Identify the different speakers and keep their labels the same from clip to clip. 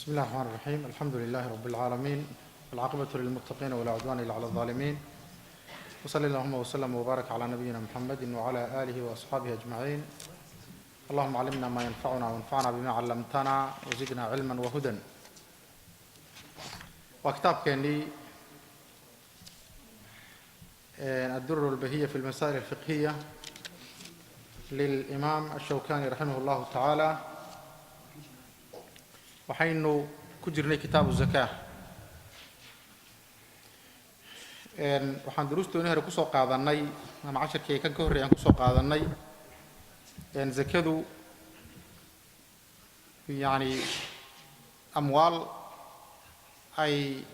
Speaker 1: بسم الله الرحمن الرحيم. الحمد لله رب العالمين، والعاقبة للمتقين ولا عدوان إلا على الظالمين، وصلى اللهم وسلم وبارك على نبينا محمد وعلى آله وأصحابه أجمعين. اللهم علمنا ما ينفعنا وانفعنا بما علمتنا وزدنا علما وهدى. وكتاب كان لي الدر البهية في المسائل الفقهية للإمام الشوكاني رحمه الله تعالى. waxaynu ku jirnay kitaabu zakaa. waxaan duruustooni hore ku soo qaadanay ama casharkii kan ka horreeyay aan ku soo qaadanay zakadu yani amwaal ay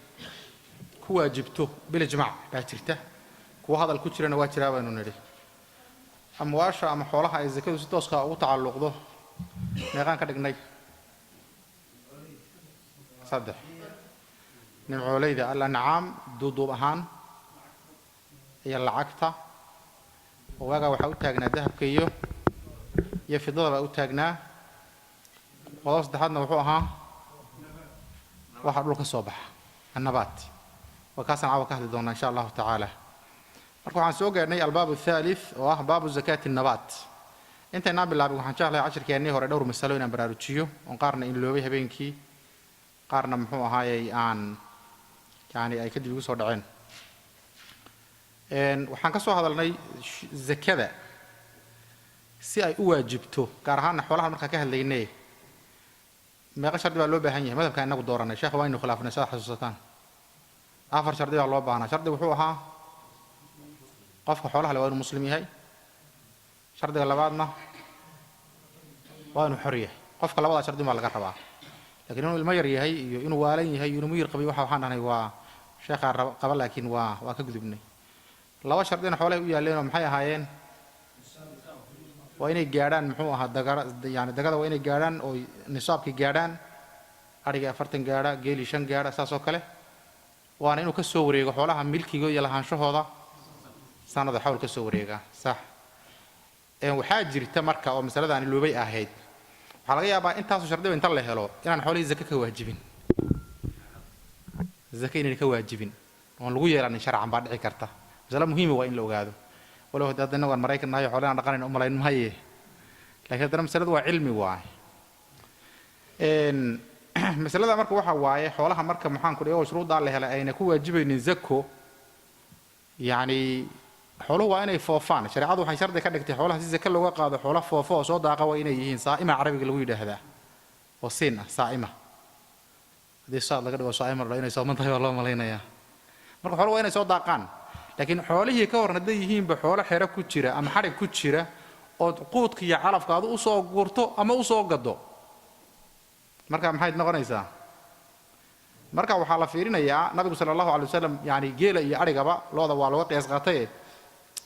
Speaker 1: ku waajibto bil ijmaac baa jirta, kuwa hadal ku jirana waa jiraa baanu nidhi. amwaasha ama xoolaha ay zakadu si toos ah ugu tacalluqdo meeqaan ka dhignay صدح نمعوليدا الأنعام دوب أهان هي العكتة وواقع وحاو تاقنا ذهب كيو يفضل بقى تاقنا وضاس دحادنا وحوها واحد بلوك الصبح النبات وكاسا عاوة كهد دونا إن شاء الله تعالى. أركو عن سوق يعني الباب الثالث واه باب زكاة النبات. انت نابل الله بيكو حنشاه لها عشر كيانيه هورا دور مسالوين براروتشيو ونقارن إن لوبيها بينكي qaarna muxuu ahaayay aan yani ay kadib ugu soo dhaceen. waxaan ka soo hadalnay zakada si ay u waajibto gaar ahaan xoolaha marka ka hadlaynay meeqa shardi baa loo baahan yahay madhabka inagu dooranay sheekh waa inuu khilaafnay sida xasuusataan afar shardi baa loo baahnaa. shardi wuxuu ahaa qofka xoolaha leh waa inuu muslim yahay, shardiga labaadna waa inuu xor yahay. qofka labada shardi baa laga rabaa, لكن إنه المير يهي إنه والين يهي إنه مير قبي واحد حنا هو شيخ قبل لكن وكذبني الله شرطين حوله ويالين ومحيا هاين وين الجيران محوها دجار يعني دجار وين الجيران أو نصاب كجيران أرجع فرتن جيران جيلي شن جيران أساسه كله وأنا إنه كسوري حولها ملكي جو يلا هنشوف هذا سنة حول كسوري صح. وحاجر تمرك أو مثلا عن اللوبي أهيد waxaa laga yaabaa intaasoo shardi inta la helo inaan xoolihii zaka ka waajibin, zaka inay ka waajibin oo lagu yeelan sharcan baa dhici karta. mas'ala muhiim ah waa in la ogaado walaw hadana waan Mareykannahay xoolaha dhaqanin u malayn maaye, laakiin hadana mas'aladu waa cilmi waay. mas'alada marka waxa waaye xoolaha marka maxaan ku dhigo shuruuda la helay ayna ku waajibaynin zako, yani xooluhu waa inay foofaan. shariicadu waxay shardi ka dhigtay xoolaha si zaka looga qaado xoolo foofo oo soo daaqa waa inay yihiin saa'ima carabiga lagu yiraahdaa oo siin ah saa'ima. hadii saad laga dhigo saa'ima la inay soo mantahay waa loo malaynayaa. marka xooluhu waa inay soo daaqaan, laakiin xoolihii ka warna yihiin ba xoolo xeero ku jira ama xarig ku jira oo quudka iyo calafka aad u soo gurto ama u soo gado, marka maxay noqonaysaa? marka waxaa la fiirinayaa nabiga sallallahu alayhi wasallam yani geela iyo arigaba looda waa looga qiyaas qaatay.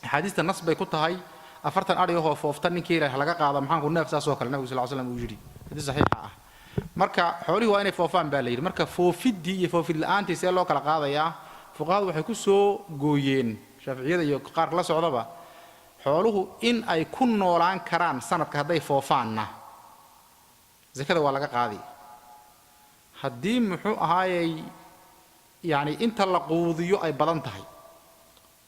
Speaker 1: حديث النص بيكوتها هاي أفرتن أريه هو فوفتن كيله هلقا قاعدة محن كنا نفس أسوق النبي صلى الله عليه وسلم وجري هذا صحيحة. مركا حولي هو أنا فوفان بالير مركا فوفدي فوفد الآن تسأل لك القاعدة يا فقاعد وحكوسو جوين شافعية يقار لا صعوبة حوله إن أي كن نوران كران سنة كهذا فوفاننا زي كذا ولا قاعدي هديم محو هاي يعني أنت اللقوذيو أي بدنتهاي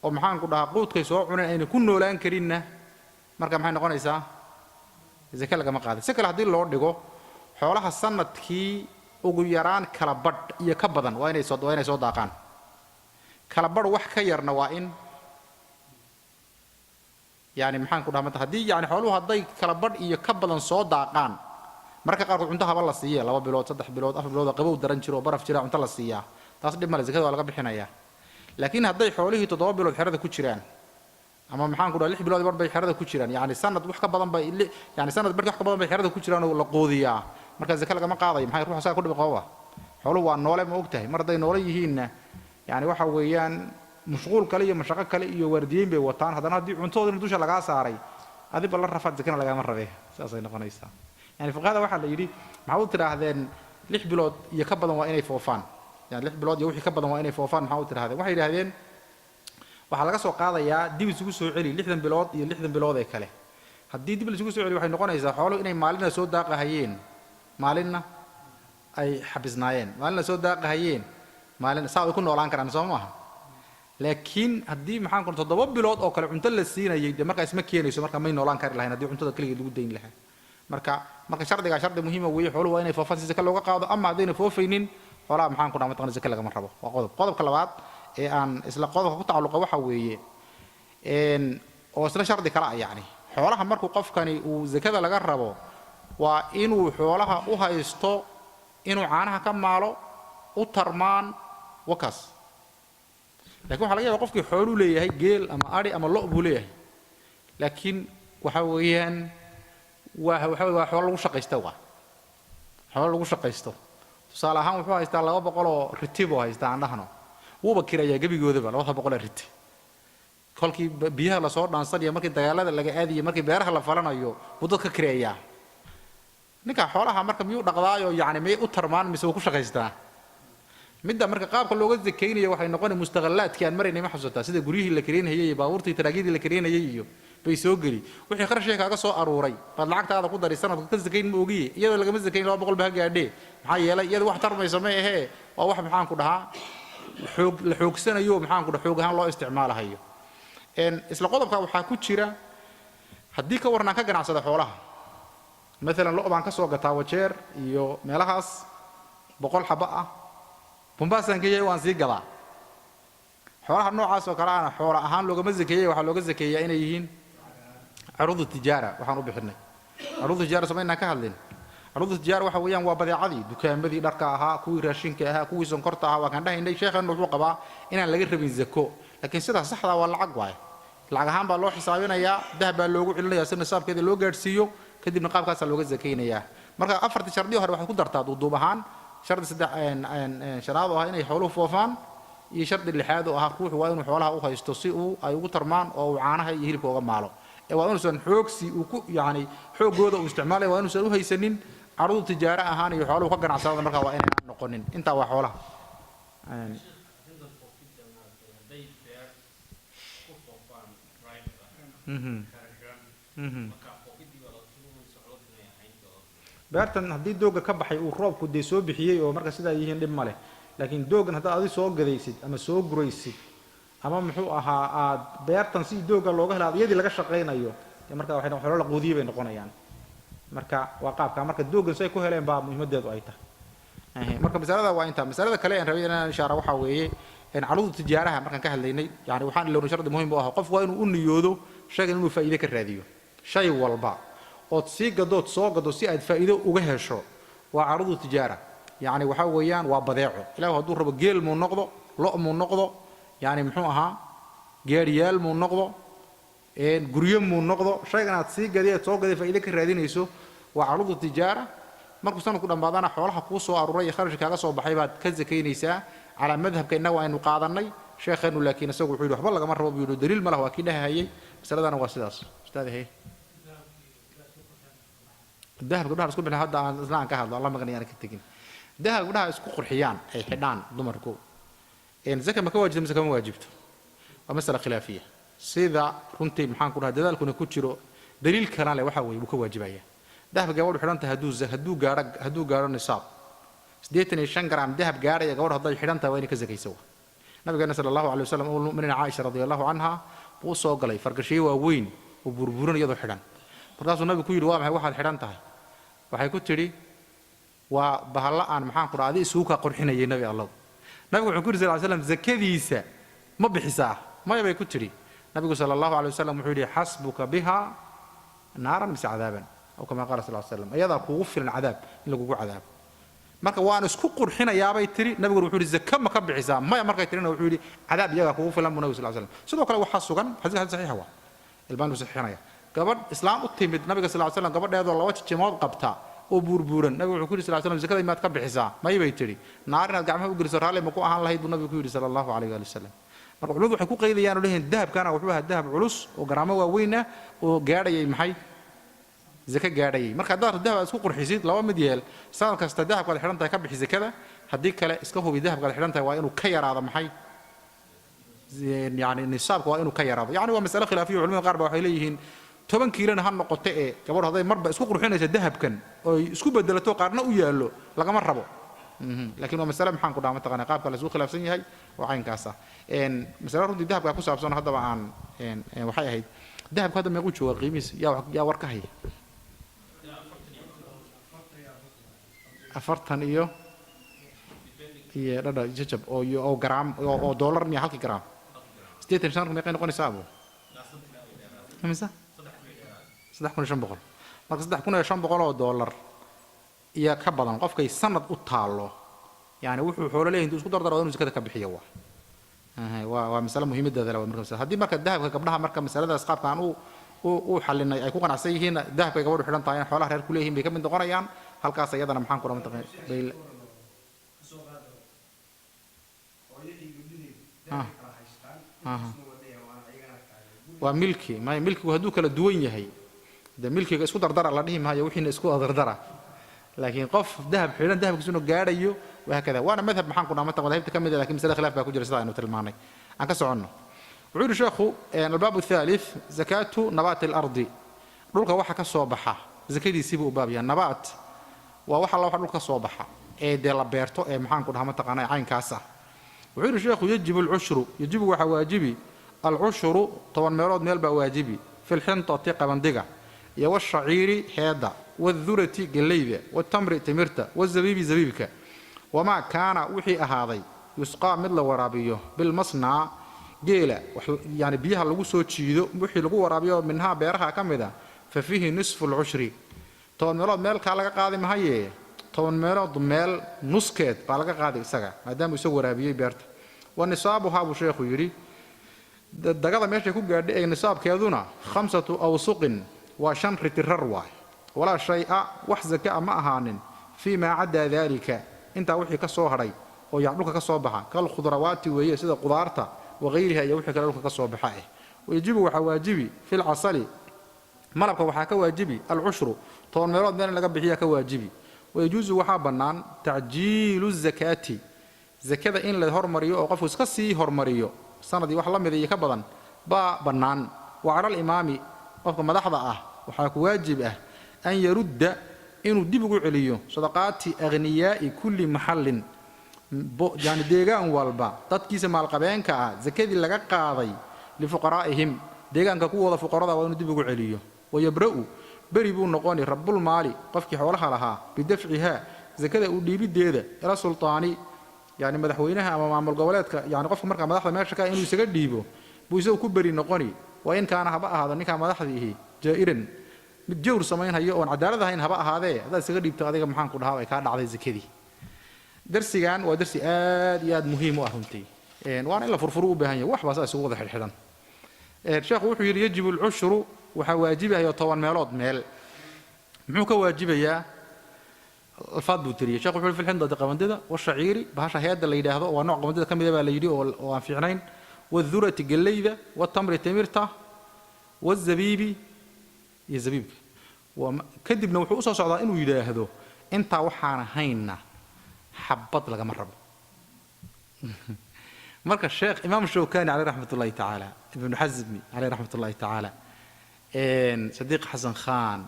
Speaker 1: oo maxaan ku dhahaa quudkay soo cuneen ayna ku noolaan karinna marka maxay noqonaysaa zaka laga ma qaado. si kale hadii loo dhigo xoolaha sanadkii ugu yaraan kala badh iyo ka badan waa inay soo daaqaan. kala badh wax ka yarna waa in yani maxaan ku dhahaa hadii yani xooluhu haday kala badh iyo ka badan soo daaqaan marka qaar cunto haba la siiyo 2 bilood 3 bilood 4 bilood qabow daran jiro baraf jira cunto la siiyaa taas dhib ma leh zakada waa laga bixinayaa. laakiin haday xoolihii 7 bilood xirada ku jiraan ama maxaan ku dhahay 6 bilood bar bay xirada ku jiraan yani sanad wax ka badan bay yani sanad bar wax ka badan bay xirada ku jiraan oo la qoodiyaa marka zaka laga ma qaadayo. maxay ruuxa saa ku dhibqowa xooluhu waa noole ma ogtahay mar haday noole yihiinna yani waxa weeyaan mashquul kale iyo mashaqo kale iyo wardiyeyn bay wataan hadana hadii cuntooda dusha laga saaray adiba la rafaad zakana laga ma rabee saas ay noqonaysaa. yani fuqaada waxa la yiri maxaa u tiraahdeen 6 bilood iyo ka badan waa inay foofaan يعني 6 bilood iyo wixii ka badan waa inay foofaan. maxaa u tiraahday waxay yiraahdeen waxa laga soo qaadayaa dib isugu soo celi 60 bilood iyo 60 bilood ee kale. haddii dib isugu soo celi waxay noqonaysaa xoolo inay maalina soo daaqahayeen maalinna ay xabisnaayeen maalin la soo daaqahayeen maalin saa ay ku noolaan karaan soo maaha laakiin haddii maxaan ku 7 bilood oo kale cunto la siinayay de marka isma keenayso marka may noolaan kari lahayn haddii cuntada kaliya lagu dayn lahaa marka shardiga shardi muhiim ah weeye xooluhu waa inay foofaan si zaka looga qaado ama haddayna foofaynin xoolaha maxaan ku dhamaa zaka lagama rabo waa qodobka labaad ee aan isla qodobka ku tacalluqa waxa weeye oo isla shardi kala ah yani xoolaha markuu qofkani uu zakada laga rabo waa inuu xoolaha u haysto inuu caanaha ka maalo u tarmaan wakas laakiin waxa laga yaabaa qofkii xoolo leeyahay geel ama ari ama lo' buu leeyahay laakiin waxa weeyaan waa xoolo lagu shaqaysto xoolo lagu shaqaysto tusaale ahaan wuxuu haystaa 200 oo riti buu haystaa aan dhahno wuuba kirayaa gebigoodaba 200 riti kolkii biyaha la soo dhaansanaya markii dagaalada laga aadiyo markii beeraha la falanayo wuu dadka kireeyaa ninka xoolaha marka miyuu dhaqdaayo yani may u tarmaan mise uu ku shaqaystaa midda marka qaabka looga zakeynayo waxay noqonay mustaqallaadkii aan maraynay ma xasuusta sida guryihii la kareenayay iyo baabuurtii taraagidii la kareenayay iyo bay soo gali wixii qarashka kaaga soo aruuray baad lacagtaada ku dari sanadka ka zakeyn ma ogiye iyadoo laga zakeyn 200 baa gaadhay maxaa yeelay iyada wax tarmayso ma ahee waa wax maxaan ku dhahaa la xoogsanayo maxaan ku dhahaa xoog ahaan loo isticmaalahayo isla qodobka waxaa ku jira haddii ka warnaan ka ganacsada xoolaha مثلا لو بان كسو غتا وجير iyo meelahaas 100 xaba ah Bombaasan geeyay waan sii gadaa xoolaha noocaas oo kale aan xoolo ahaan looga mazakeeyay waxa looga zakeeyaa inay yihiin arudu tijaara waxaan u bixinay arudu tijaara sameeyna ka hadlin arudu tijaara waxa weeyaan waa badeecadii dukaamadii dharka ahaa kuwii raashinka ahaa kuwii sonkorta ahaa waan dhahaynay sheekhan wuxuu qabaa inaan laga rabin zako laakiin sida saxda waa lacag waay lacag ahaan baa loo xisaabinayaa dahab baa loogu cilinayaa si nisaabkeeda loo gaarsiiyo kadibna qaabkaas looga zakeynayaa marka afarta shardi hore waxay ku dartaa duuduub ahaan shardi shanaad oo ah inay xooluhu foofaan iyo shardi lixaad oo ah ruuxu waa inuu xoolaha u haysto si uu ay ugu tarmaan oo uu caanaha iyo hilibka uga maalo ee waa inuusan xoogsi uu ku yani xoogooda uu isticmaalay waa inuusan u haysanin caruud tijaara ahaan iyo xooluhu ka ganacsada marka waa inay noqonin inta waa xoolaha beertan haddii dooga ka baxay uu roobku de soo bixiyay oo marka sidaa yihiin dhib ma leh laakiin doogan hadda aad soo gadaysid ama soo guraysid ama muxuu ahaa aad beertan si dooga looga helaa iyadii laga shaqeynayo marka waxay xoolo la quudiyay bay noqonayaan marka waa qaabka marka doogan say ku heleen baa muhiimadeedu ay tahay marka masalada waa inta masalada kale aan rabay inaan ishaaro waxa weeye in caruud tijaaraha markaan ka hadlaynay yani waxaan ilowna shardi muhiim u ah qof waa inuu u niyoodo shaygan inuu faa'iido ka raadiyo shay walba ood sii gadood soo gado si aad faa'iido uga hesho waa caruud tijaara يعني waxa weeyaan waa badeeco ilaahu haduu rabo geel mu noqdo lo mu noqdo yani muxuu ahaa geeriyaal mu noqdo guryo mu noqdo shaygan aad sii gadiyay soo gaday faa'iido ka raadinayso waa caruud tijaara markuu sanadku dhamaadana xoolaha ku soo aruuray kharashka kaaga soo baxay baad ka zakeynaysaa ala madhabka inagu aynu qaadanay sheekheenu laakiin isagu wuxuu yiri waxba laga ma rabo buu daliil ma laha waa kii dhahayay masaladana waa sidaas ustaadahay dahab gabdhaha isku bixin hadda aan islaan ka hadlo Allah maganayaan ka tagin dahab gabdhaha isku qurxiyaan ay xidhaan dumarku zaka ma ka waajibto zaka ma waajibto waa mas'ala khilaafiya sida runtii maxaan ku dhahay dadaalkuna ku jiro daliil kale waxa weey uu ka waajibaya dahab gabadhu xidhanta haduu gaaro nisaab 85 gram dahab gaaraya gabadhu haday xidhanta waa in ka zakayso nabiga sallallahu alayhi wasallam oo mu'minina Aisha radhiyallahu anha uu soo galay farqashay waa weyn oo burburan iyadoo xidhan markaasuu nabigu ku yiri waa maxay waxaad xidhan tahay waxay ku tiri waa bahalla aan maxaan ku raadi isugu ka qurxinayay nabi Allah nabigu wuxuu ku yiri sallallahu alayhi wasallam zakadiisa ma bixisaa ma yabay ku tiri nabigu sallallahu alayhi wasallam wuxuu yiri hasbuka biha naaran bis'adaban oo kama qaal sallallahu alayhi wasallam ayada kugu filan cadaab in lagu cadaabo marka waan isku qurxinayaa bay tiri nabigu wuxuu yiri zakka ma ka bixisaa ma markay tirina wuxuu yiri cadaab iyaga kugu filan nabigu sallallahu alayhi wasallam sidoo kale waxa sugan xadiis saxiix ah ilbaan saxiixinaya gabadh islaam u timid nabiga sallallahu alayhi wasallam gabadheedo laba jimood qabta oo burburan nabigu wuxuu ku yiri sallallahu alayhi wasallam zakada imaad ka bixisaa ma yibay tiri naarina gacmaha u geliso raali ma ku ahaan lahayd buu nabigu ku yiri sallallahu alayhi wasallam marka culimadu waxay ku qeydayaan oo leeyahay dahabkana wuxuu ahaa dahab culus oo garaamo waaweyn ah oo gaadhayay maxay zaka gaadhayay marka dahab isku qurxisid laba mid yeel sanad kasta dahabka xidhantahay ka bixi zakada hadii kale iska hubi dahabka xidhantahay waa inuu ka yaraado maxay يعني nisaabka waa inuu ka yaraado yani waa mas'ala khilaafiyo culimada qaar baa waxay leeyihiin 10 kiilana han noqoto ee gabadh haday marba isku qurxinaysa dahabkan oo isku bedelato qaarna u yaalo lagama rabo laakiin waa mas'ala maxaan ku dhaha mataqaanaa qaabka la isku khilaafsan yahay waa caynkaas ah mas'ala runtii dahabka ku saabsan haddaba aan waxay ahayd dahabka hadda meequu jooga qiimihiisa yaa war ka haya 40 iyo dhadha jajab oo gram oo dollar miya halkii gram 85 meeqay noqonaysaa abu imisa 3500 marka 3500 oo dollar iyo ka badan qofkay sanad u taalo yani wuxuu xoolo leeyahay intuu isku dardaro inuu zakada ka bixiyo waa mas'ala muhiimadeeda leh marka haddii marka dahabka gabdhaha marka mas'aladaas qaabkan uu xalinay ay ku qanacsan yihiin dahabka gabadhu xidhan tahay xoolaha reer ku leeyihiin bay ka mid noqonayaan halkaas ayadana maxaan ku dhamatay bayl waa milki ma milkigu hadduu kala duwan yahay de milkiga isku dardara la dhihi maayo wixiina isku dardara laakiin qof dahab xidhan dahabkiisuna gaadhayo وهكذا وانا مذهب maxaan ku dhamatay madhabta kamid laakiin mas'ala khilaaf baa ku jira sida aynu tilmaanay aan ka socono wuxuu yiri sheekhu albaab الثالث zakatu nabat al-ard dhulka waxa ka soo baxa zakadiisi buu baab yahay nabat waa waxa la waxa dhulka soo baxa ee de la beerto ee maxaan ku dhamatay qanay caynkaas ah wuxuu yiri sheekhu yajibu al-ushru yajibu waxa waajibi al-ushru toban meelood meel baa waajibi fil xintati qabandiga iyo washaciiri heeda wadhurati galeyda watamri timirta wazabibi zabibka وما كان وحي أهاضي يسقى مثل ورابيه بالمصنع جيلة يعني بيها لغو سو تشيدو وحي لغو ورابيه منها بيرها كمدا ففيه نصف العشر طبعا ميلاد ميل كالغا قادي مهي طبعا ميلاد ميل نسكت بالغا قادي اسغا مادام يسو ورابيه بيرت والنصابها ابو شيخ يري دغدا ميشي كو غادي اي نصاب كيدونا 5 أوسق وشن رترروا ولا شيء وحزك ما اهانن فيما عدا ذلك inta wixii ka soo haray oo yacdulka ka soo baxa kal khudrawaati weeye sida qudaarta waqayriha iyo wixii kale dhulka ka soo baxa wajibu waxa waajibi fil asali malabka waxa ka waajibi al ushru toon meelood meel laga bixiya ka waajibi wayajuzu waxa banaan ta'jiilu zakati zakada in la hormariyo oo qofku iska sii hormariyo sanadii wax la mid ah ka badan ba banaan wa ala al imami qofka madaxda ah waxa ku waajib ah an yarudda inuu dib ugu celiyo sadaqaati aghniyaai kulli mahallin yani deegaan walba dadkiisa maal qabeenka ah zakadii laga qaaday li fuqaraa'ihim deegaanka ku wada fuqarada waa inuu dib ugu celiyo wayabra'u bari buu noqoni rabbul maali qofkii xoolaha lahaa bidafciha zakada uu dhiibideeda ila sultaani yani madaxweynaha ama maamul goboleedka yani qofka marka madaxda meesha ka inuu isaga dhiibo buu isagu ku bari noqoni waa in kaana haba ahaado ninka madaxdiihi jaa'iran mid jawr sameeynayo oo cadaalad ahayn haba ahaadee hada isaga dhiibto adiga maxaan ku dhahaa ay ka dhacday zakadii darsigan waa darsi aad iyo aad muhiim u ah runtii waana in la furfuro u baahan yahay wax baas isugu wada xidhan sheekhu wuxuu yiri yajibu al-ushru waxa waajibayo 10 meelood meel muxuu ka waajibayaa alfaad buu tiriye sheekhu wuxuu fil xindada qabandida washaciiri bahasha hay'adda la yiraahdo waa nooc qabandida kamid ah baa la yiri oo aan fiicnayn wadhurati galeyda watamri timirta wazabibi يزبيب وكدبنا وحو soo socdaa inuu yiraahdo inta waxaan hayna xabad laga marabo marka sheekh imaam shawkani alayhi rahmatullahi ta'ala ibn hazmi alayhi rahmatullahi ta'ala sadiq hasan khan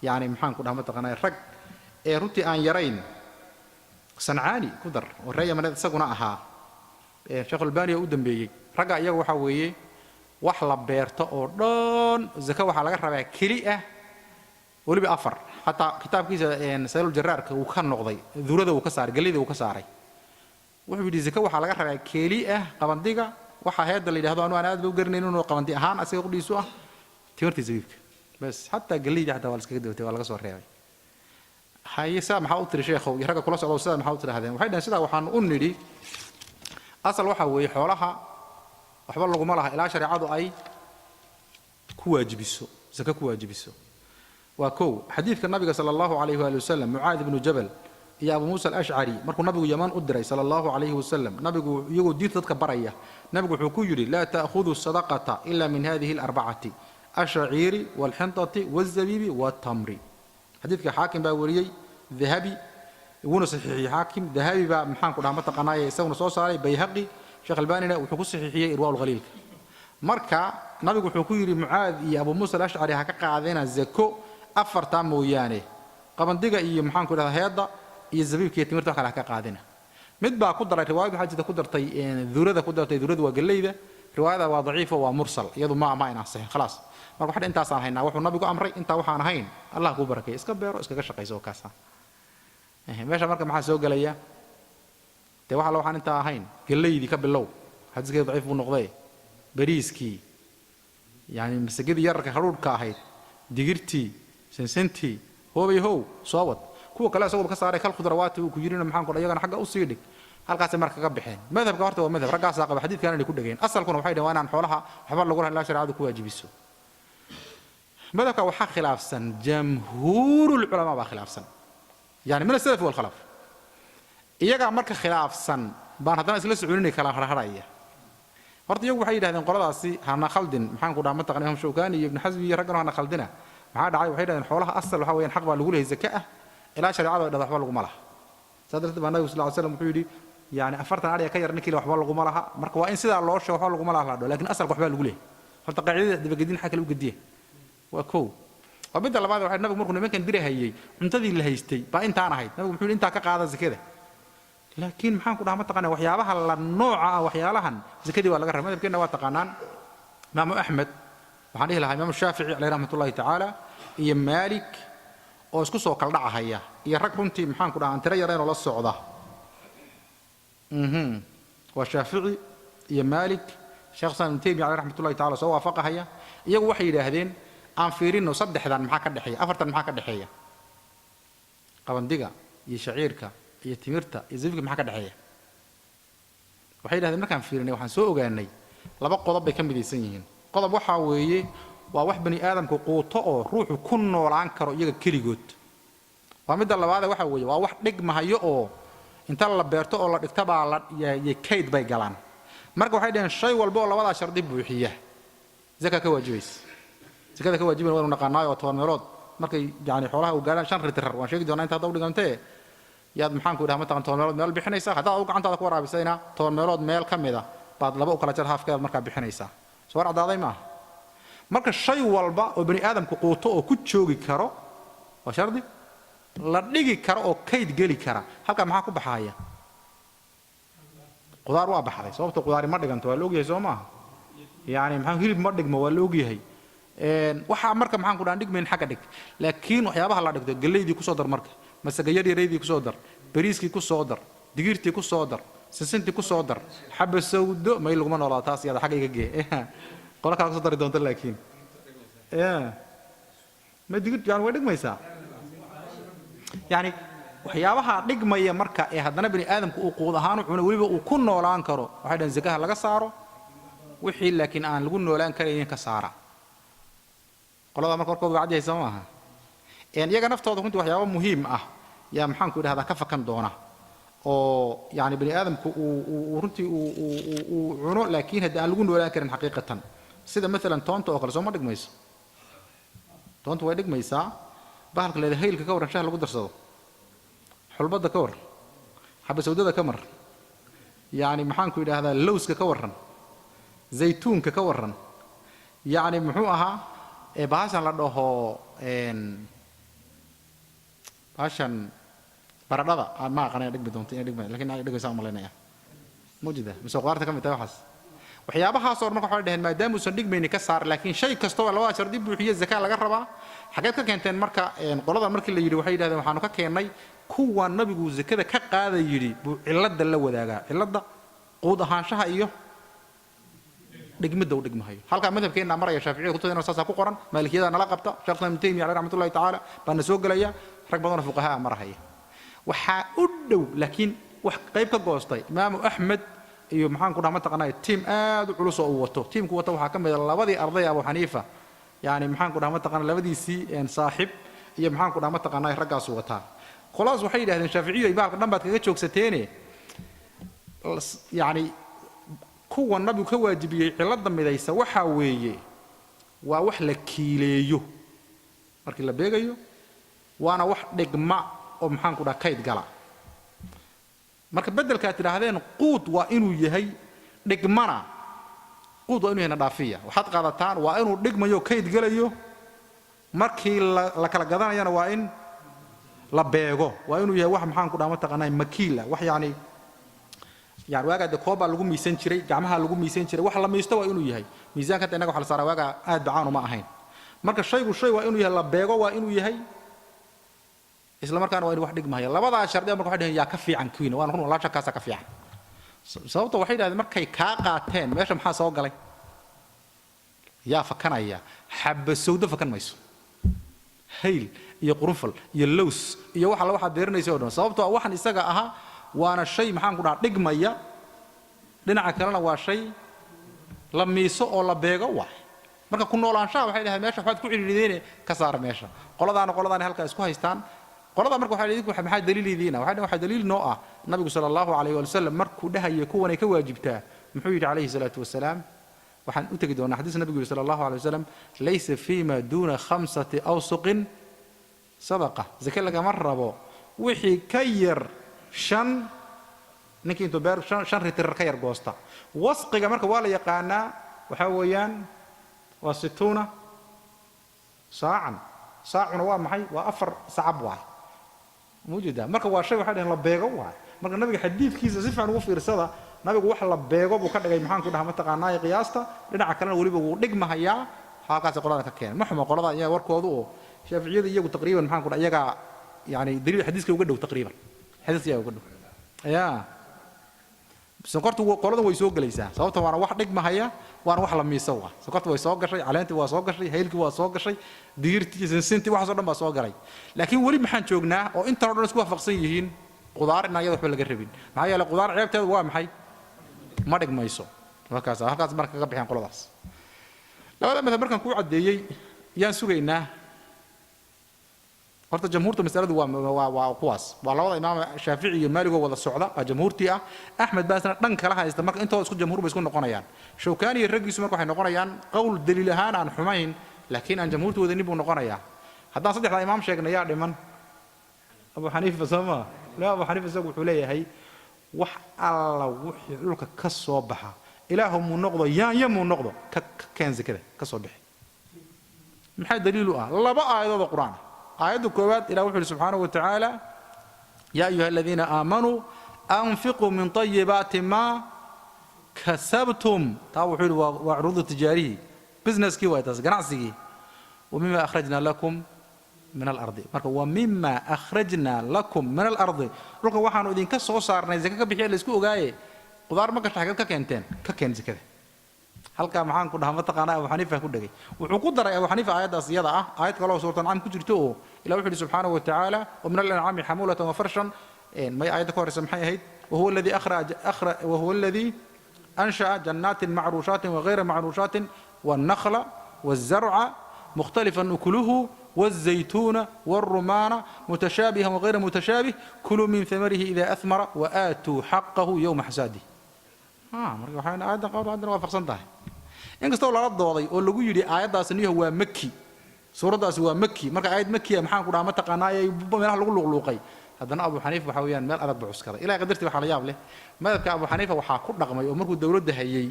Speaker 1: yani maxaan ku dhamaa taqaanay rag ee runtii aan yarayn sancaani ku dar oo reeyamanada isaguna ahaa sheekh albani u dambeeyay raga iyagu waxa weeye wax la beerto oo dhan zaka waxa laga rabaa kali ah waliba afar hatta kitaabkiisa sayl jarraarka uu ka noqday durada uu ka saaray galida uu ka saaray wuxuu yiri zaka waxa laga rabaa kali ah qabandiga waxa hay'adda la yiraahdo aan aad u garanayn inuu qabandi ahaan asiga qudhiisu ah timirta zabibka bas hatta galida hatta wal iska dawtay waa laga soo reebay haysa maxaa u tiri sheekhow iyo raga kula socdo sida maxaa u tirahdeen waxay dhahan sida waxaan u nidhi asal waxa weeye xoolaha waxba lagu ma laha ilaa shariicadu ay ku waajibiso zaka ku waajibiso waa koow xadiidka nabiga sallallahu alayhi wa sallam muaad ibn jabal iyo abu musa al-ash'ari markuu nabigu yaman u diray sallallahu alayhi wa sallam nabigu iyagu diinta dadka baraya nabigu wuxuu ku yiri la ta'khudhu sadaqata illa min hadhihi al-arba'ati ash-sha'iri wal-hintati waz-zabibi wat-tamri xadiidka xaakim baa wariyay dhahabi iguna saxiixi xaakim dhahabi baa maxaan ku dhahaa ma taqaanay isaguna soo saaray bayhaqi sheekh albanina wuxuu ku saxiixiyay irwaal qaliilka marka nabigu wuxuu ku yiri muaad iyo abu musa al-ash'ari ha ka qaadina zako afarta mooyaane qabandiga iyo maxaan ku dhahaa hay'adda iyo zabiibka iyo timirta wax kale ka qaadina mid baa ku daray riwaayad waxa jirta ku dartay duurada ku dartay duuradu waa galeyda riwaayada waa daciif waa mursal iyadu ma ina sahih khalaas marka waxa intaas aan haynaa wuxuu nabigu amray inta waxaan ahayn allah ku barakeeyo iska beero iska shaqeyso kaasa meesha marka maxaa soo galaya de waxa waxaan inta ahayn galeeydi ka bilow hadiskeedu daciif buu noqday bariiskii yani masagidi yarka haruurka ahayd digirtii sensentii hoobayhow soo wad kuwa kale asagoo ka saaray kal khudrawaati uu ku yirina maxaan ku dhayagana xagga u sii dhig halkaas marka ka bixeen madhabka horta waa madhab raggaas qaba xadiidkan ay ku dhageen asalkuna waxay dhawaan aan xoolaha waxba lagu rahay la shariicadu ku waajibiso madhabka waxa khilaafsan jamhuurul ulama ba khilaafsan yani min as-salaf wal khalaf iyaga marka khilaafsan baan hadana isla soconinay kala harharaya horta iyagu waxay yiraahdeen qoladaasi hana khaldin maxaan ku dhaama taqaan Shawkani iyo Ibn Hazm iyo raggan hana khaldina maxaa dhacay waxay yiraahdeen xoolaha asal waxa weeyaan xaq baa lagu leeyahay zakaa ila shariicadu ay dhadaxba lagu malaha sadarta baa nabiga sallallahu alayhi wasallam wuxuu yiri yani afartan ariya ka yar ninkii waxba lagu malaha marka waa in sida loo sheego waxba lagu malaha laakiin asal waxba lagu leeyahay horta qaacidada dibagedin xaq lagu gadiye waa koow wabida labaad waxa nabigu markuu nimankan dirahayay cuntadii la haystay baa intaan ahayd nabigu wuxuu inta ka qaada zakada laakiin maxaan ku dhaama taqaan waxyaabaha la nooca ah waxyaalahan zakadii waa laga rabaa madhabkeena waa taqaanaan Imam Ahmed waxaan dhihi lahaa Imam Shafi'i alayhi rahmatullahi ta'ala iyo Malik oo isku soo kala dhacaya iyo rag runtii maxaan ku dhahaan tira yareen oo la socda waa Shafi'i iyo Malik Sheikh Ibn Taymiyyah alayhi rahmatullahi ta'ala soo waafaqaya iyagu waxay yiraahdeen aan fiirino saddexdan maxaa ka dhaxeeya afartan maxaa ka dhaxeeya qabandiga iyo shaciirka iyo timirta iyo zabiibka maxaa ka dhaxeeya waxay yiraahdeen markaan fiirinay waxaan soo ogaanay laba qodob bay ka midaysan yihiin qodob waxa weeye waa wax bani aadamku quuto oo ruuxu ku noolaan karo iyaga kaligood waa mid labaad waxa weeye waa wax dhigmahayo oo inta la beerto oo la dhigta baa la kayd bay galaan marka waxay dhaheen shay walba oo labada shardi buuxiya zakaa ka waajibaysa zakada ka waajibayna waa naqaanaayo toban meelood markay yani xoolaha u gaaraan 5 litir waan sheegi doonaa inta hadda u dhigantay yaad maxaan ku dhahaa toban meelood meel bixinaysa hadda u gacantaada ku waraabisayna toban meelood meel kamida baad laba u kala jar halfkeeda marka bixinaysa soo cadaaday ma marka shay walba oo bani aadamku quuto oo ku joogi karo waa shardi la dhigi karo oo kayd gali kara halka maxaa ku baxaya qudaar waa baxday sababta qudaar ma dhiganto waa loo yahay Soomaa yani maxaa hilib ma dhigmo waa loo yahay waxa marka maxaan ku dhaan dhigmeen xaga dhig laakiin waxyaabaha la dhigto galeeydi ku soo dar marka masaga yareeydi ku soo dar bariiski ku soo dar digirti ku soo dar sisinti ku soo dar xabba sawdo ma ilaguma noolaa taas iyada xaga iga gee qola ka soo dari doonto laakiin ma digirti aan way dhigmaysaa yani waxyaabaha dhigmaya marka ee hadana bani aadamku uu quud ahaan u cuno waliba uu ku noolaan karo waxay dhan zakaha laga saaro wixii laakiin aan lagu noolaan karin ka saara qolada marka warkood waa cadaysan maaha iyaga naftooda runtii waxyaabo muhiim ah yaa maxaan ku idhahdaa ka fakan doona oo yani bani aadamku uu runtii uu cuno laakiin hadda aan lagu noolaan karin xaqiiqatan sida مثلا toonta oo kale soo ma dhigmayso toonta way dhigmaysaa bahalka leedahay heelka ka waran shaah lagu darsado xulbada ka waran xabba sawdada ka mar yani maxaan ku idhahdaa lawska ka waran zaytuunka ka waran yani muxuu ahaa baashan la dhaho baashan baradhada ma aqaan dhigmi doonto in dhigmay laakiin ay dhigaysaa malaynaya mujida misoo qaarta ka mid tahay waxaas waxyaabahaas oo marka waxay dhaheen maadaama uusan dhigmayni ka saar laakiin shay kasto oo labada shardi buuxiye zakaa laga rabaa xageed ka keenteen marka qolada markii la yiri waxay yiraahdeen waxaanu ka keenay kuwa nabigu zakada ka qaaday yiri buu cilada la wadaaga cilada quud ahaanshaha iyo dhigmada u dhigmahayo halka madhabkeena maraya Shaafiiciga kutubada saasa ku qoran Maalikiyada nala qabta Sheikh Ibn Taymiyyah alayhi rahmatullahi ta'ala baan soo galaya rag badan oo fuqahaa marahaya waxa u dhow laakiin wax qayb ka goostay Imam Ahmed iyo maxaan ku dhamaa taqaanay team aad u culus oo wato teamku wato waxa kamid ah labadii arday Abu Hanifa yani maxaan ku dhamaa taqaanay labadiisii saaxib iyo maxaan ku dhamaa taqaanay raggaas wata khalaas waxay yiraahdeen Shaafiiciga ibaalka dhanbaad kaga joogsateen yani kuwa nabigu ka waajibiyay cilada midaysa waxa weeye waa wax la kiileeyo markii la beegayo waana wax dhigma oo maxaan ku dhahaa kayd gala marka bedelka tiraahdeen quud waa inuu yahay dhigmana quud waa inuu yahay dhaafiya waxaad qaadataan waa inuu dhigmayo kayd galayo markii la kala gadanayana waa in la beego waa inuu yahay wax maxaan ku dhaama taqaanay makiila wax yani waaga kooba lagu miisan jiray gacmaha lagu miisan jiray wax la miisto waa inuu yahay miisaanka inaga wax la saaraa waaga aad bacaan uma ahayn marka shaygu shay waa inuu yahay la beego waa inuu yahay isla markaana waa inuu wax dhigmaya labada shardi marka waxay yaa ka fiican kiina waan run walaasha kaasa ka fiican sababta waxay yiraahdeen markay ka qaateen meesha maxaa soo galay yaa fakanaya xabba sawda fakan mayso hayl iyo qurunfal iyo lows iyo waxa la waxa deerinayso oo sababta waxan isaga aha waana shay maxaan ku dhaca dhigmaya dhinaca kalena waa shay la miiso oo la beego wax marka ku noolaanshaha waxay dhahay meesha waxaad ku xiriirideen ka saar meesha qoladaana halka isku haystaan qolada marka waxay idinku maxay daliilidiina waxa daliil noo ah nabigu sallallahu alayhi wa sallam markuu dhahayo kuwan ay ka waajibtaa muxuu yiri alayhi salatu wasalaam waxaan u tagi doonaa xadiis nabigu sallallahu alayhi wa sallam laysa fiima duna khamsati awsuqin sadaqa zakka laga marrabo wixii ka yar shan ninkii intuu beer shan ritir ka yar goosta wasqiga marka waa la yaqaanaa waxa weeyaan waa 60 saacan saacuna waa maxay waa 4 sacab waay موجودة مركب واشي واحد هلا بيجو واحد مركب النبي حديث كيس زفع نوفي رصدا نبي واحد لا بيجو بكرة جاي محن كده هم تقناي قياسته لنا عكنا ولي بقول نجمة هيا هاكا سقرانا ككين محمد قرانا يا ورك وضوء شافعية يجوا تقريبا محن كده يجا يعني دليل حديث كده وجده تقريبا حديث يا وجده يا سكرت قرانا ويسوق ليسا صوت وانا واحد نجمة هيا وانا واحد لما يسوى سكرت ويسوق شيء علانتي ويسوق شيء هيلك ويسوق شيء ديرتي سنتي واحد صار ما سوق علي لكن ولي محن شوقنا وانت رد نسكوا فقصيين قدار إن يذبح ولا جربين معايا القدار عيبته وام حي ما دق ما يسوى هكذا مركز قبل حين قلادس لا مثلا مركز كوع الديي ينسوينا horta jamhuurta mas'aladu waa kuwaas waa labada imaam Shaafici iyo Maalik wada socda jamhuurtii ah Ahmed baasna dhan kala haysta marka intooda isku jamhuur bay isku noqonayaan Shawkani iyo ragiisu marka waxay noqonayaan qowl daliil ahaan aan xumayn laakiin aan jamhuurtu wadani buu noqonayaa haddaan saddexda imaam sheegnay yaa dhiman Abu Hanifa sama la Abu Hanifa isagu wuxuu leeyahay wax alla wixii dhulka ka soo baxa ilaahu mu noqdo yaamuu noqdo ka keen zakada ka soo bixi maxay daliil u ah laba aayadood quraan آية كوبات إلى وحده سبحانه وتعالى يا أيها الذين آمنوا أنفقوا من طيبات ما كسبتم توحيد وعروض التجاري بزنس كي ويتاس قناعسي ومما أخرجنا لكم من الأرض ومما أخرجنا لكم من الأرض لك وحنا إذن كسو صارنا إذا كبيحي لسكو جاي قدار ما كشحكت ككنتين ككنز كذا halka maxaan ku dhahaa mataqaana Abu Hanifa ku dhagay wuxuu ku daray Abu Hanifa aayadaas iyada ah aayad kale oo suurtan aan ku jirto ila wuxuu subhanahu wa ta'ala wa min al-an'ami hamulatan wa farshan ma aayada ka horeysa maxay ahayd wa huwa alladhi akhra wa huwa alladhi ansha'a jannatin ma'rushatin wa ghayra ma'rushatin wan-nakhla waz-zar'a mukhtalifan ukuluhu والزيتون والرمان متشابها وغير متشابه كلوا من ثمره إذا أثمر وآتوا حقه يوم حساده marka waxaan aayada qowlada waafaqsantahay inkastoo la dooday oo lagu yiri aayadaasni waa makki suuradaas waa makki marka aayad makki maxaan ku dhaama taqaanaayay meelaha lagu luqluqay haddana Abu Hanifa waxa weeyaan meel adag buu cuskaday ilaa qadartii waxa la yaab leh madhabka Abu Hanifa waxa ku dhaqmay oo markuu dawladda hayay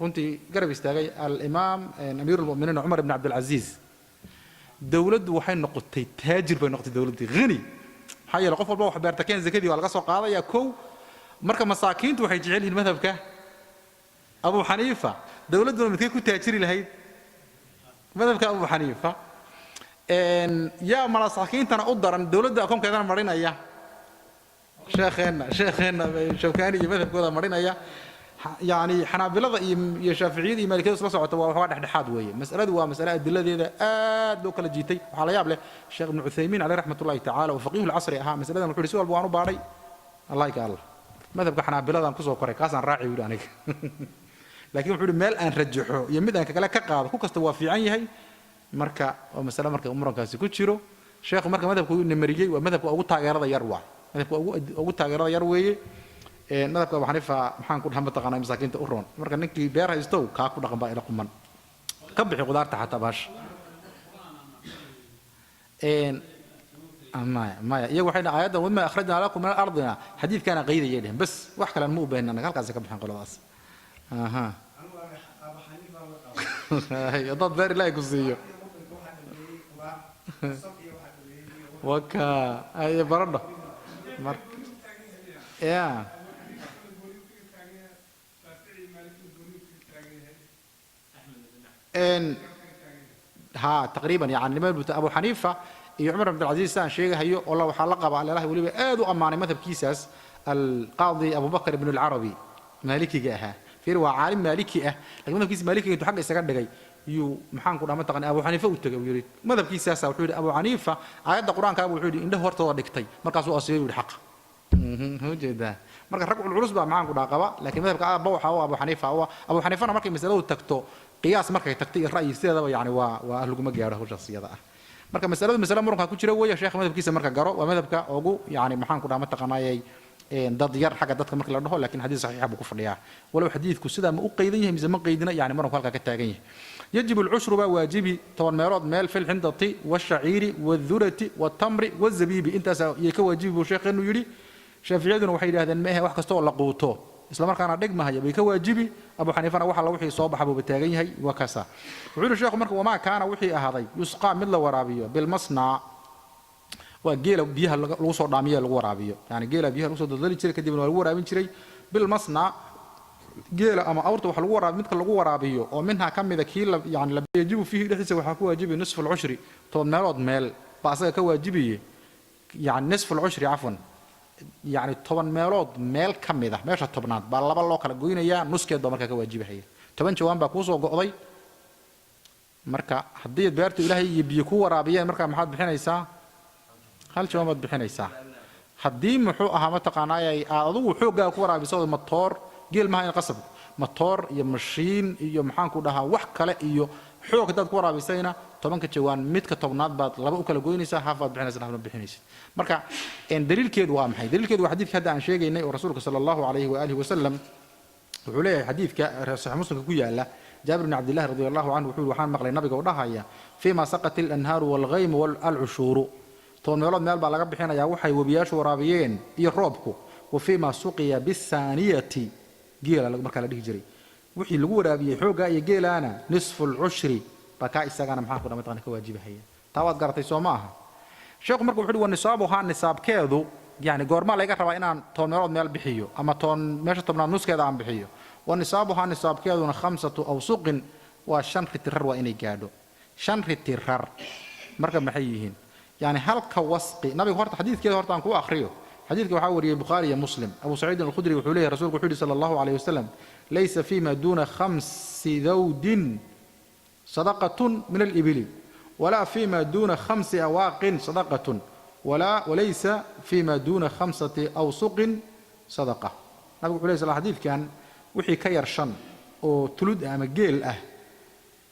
Speaker 1: runtii garab istaagay al-imaam amiirul mu'miniin Umar ibn Abdul Aziz dawladdu waxay noqotay taajir bay noqotay dawladii qani maxaa yeelay qof walba wax beerta keen zakadii waa laga soo qaadaya koow marka masaakiintu waxay jecel yihiin madhabka Abu Hanifa dawladdu midkay ku taajiri lahayd madhabka Abu Hanifa yaa masaakiintana u daran dawladda akoonkeedana marinaya sheekhena Shawkani iyo madhabkooda marinaya يعني حنابلة iyo Shaafiiciyada iyo Maalikiyada isla socota waa wax dhexdhexaad weeye mas'aladu waa mas'ala adiladeeda aad loo kala jiitay waxa la yaab leh Sheekh Ibn Uthaymeen alayhi rahmatullahi ta'ala wa faqih al-asri aha mas'aladan wuxuu si walba waan u baaray Allah ka Allah madhabka xanaabiladan ku soo koray kaasaan raaci wiil aniga laakiin wuxuu meel aan rajaxo iyo mid aan kala ka qaado ku kasta waa fiican yahay marka waa mas'ala marka umurankaasi ku jiro sheekhu marka madhabku uu namariyay waa madhabka ugu taageerada yar waa madhabka ugu taageerada yar weeye madhabka Abu Hanifa maxaan ku dhahan mataqaanaa masaakiinta u roon marka ninkii beer haysto ka ku dhaqan baa ila quman ka bixi qudaarta xataa baash ما يجوا حين آيات وما أخرجنا لكم من أرضنا حديث كان قيد يدهم بس وحكى مو بيننا قال كذا كبحان قول راس أها ضد ذاري لا يقصيه وكا أي برضه مر يا إن ها تقريبا يعني لما أبو حنيفة عمر بن العزيز سان شيء هيو والله وحلقه على الله ولي آدو أماني مذهب كيساس القاضي أبو بكر بن العربي مالكي جاها في روا عالم مالكي لكن مذهب كيس مالكي أنتو حق استقعد دقي يو محان قرآن متقن أبو حنيفة ويريد مذهب كيساس وحيد أبو حنيفة آيات القرآن كأبو حيد إنه هو ارتضى دكتي مركزه أصيل والحق هو جدا مركز ركع العروس بقى معان قرآن قبا لكن مذهب أبو حوا أبو حنيفة هو أبو حنيفة أنا مركز مسألة تكتو قياس مركز تكتي الرأي السيادة يعني وأهلكم جاره الشخصية ده marka mas'alada muranka ku jira weeyo sheekh madhabkiisa marka garo waa madhabka ugu yaani maxaan ku dhaama taqaanayay dad yar xaga dadka marka la dhaho laakiin xadiis saxiix buu ku fadhiyaa walaw xadiidku sida ma u qeydan yahay mise ma qeydina yaani muranku halka ka taagan yahay يجب العشر واجبي طبعا ميراد مال في الحنطة والشعير والذرة والتمر والزبيب انت يكواجب وشيخ انه يري شافعيدنا وحيد هذا الماء wax kasto la quuto isla markaana dhigmahay bay ka waajibi Abu Haniifana waxa la wixii soo baxay buu taagan yahay waa kaasa wuxuu sheekhu marka wama kaana wixii ahaaday yusqa mid la waraabiyo bil masna waa geela biyaha lagu soo dhaamiyo lagu waraabiyo yani geela biyaha lagu soo dadali jiray kadib lagu waraabin jiray bil masna geela ama awrta wax lagu waraabiyo midka lagu waraabiyo oo minha kamida kii yani la yajibu fihi dhixisa waxa ku waajibi nisf al-ushri toban meelood meel ba asaga ka waajibiye yani nisf al-ushri afwan يعني طبعا ميل كميده ماشي طبنات با لبا لو kala goynaya nuskeed ba marka ka waajibahaya 10 jawaan ba ku soo go'day marka hadii beertu ilaahay iyo biyo ku waraabiyeen marka maxaad bixinaysaa hal jawaan baad bixinaysaa hadii muxuu ahaa ma taqaanayay adigu xoogaa ku waraabiso matoor geel ma hayn qasab matoor iyo mashiin iyo maxaan ku dhahaa wax kale iyo xoog dad ku waraabisayna 10 jawaan midka tobnaad baad laba u kala goynaysaa haafad bixinaysaa haafad bixinaysaa marka in daliilkeedu waa maxay daliilkeedu waa xadiidka hadda aan sheegaynay oo rasuulka sallallahu alayhi wa alihi wa sallam wuxuu leeyahay xadiidka sahih muslimka ku yaala jaabir ibn abdullah radiyallahu anhu wuxuu waxaan maqlay nabiga oo dhahaya fiima saqatil anhaaru wal ghaym wal ushuru toon meelood meel baa laga bixinayaa waxay wabiyaashu waraabiyeen iyo roobku wa fiima suqiya bisaniyati geela marka la dhigi jiray wixii lagu waraabiyay xooga iyo geelaana nisful ushri baka isagana maxaa ku dhamatay ka waajibahaya tawaad garatay Soomaha sheekhu markuu wuxuu nisaabuha nisaabkeedu yani goorma laga rabaa inaan toon meelood meel bixiyo ama toon meesha tobnaad nuskeeda aan bixiyo wa nisaabuha nisaabkeeduna 5 awsuqin wa 5 ritrar waa inay gaadho 5 ritrar marka maxay yihiin yani halka wasqi nabiga horta xadiidkeeda horta aan ku akhriyo xadiidka waxa wariyay Bukhari iyo Muslim Abu Sa'id al-Khudri wuxuu leeyahay rasuulku wuxuu sallallahu alayhi wasallam laysa fima duna 5 dawdin sadaqatun min al-ibli ولا فيما دون 5 أواق صدقة وليس فيما دون 5 أوسق صدقة نبي عليه الصلاة والسلام كان وحي كير شن أو تلود أما جيل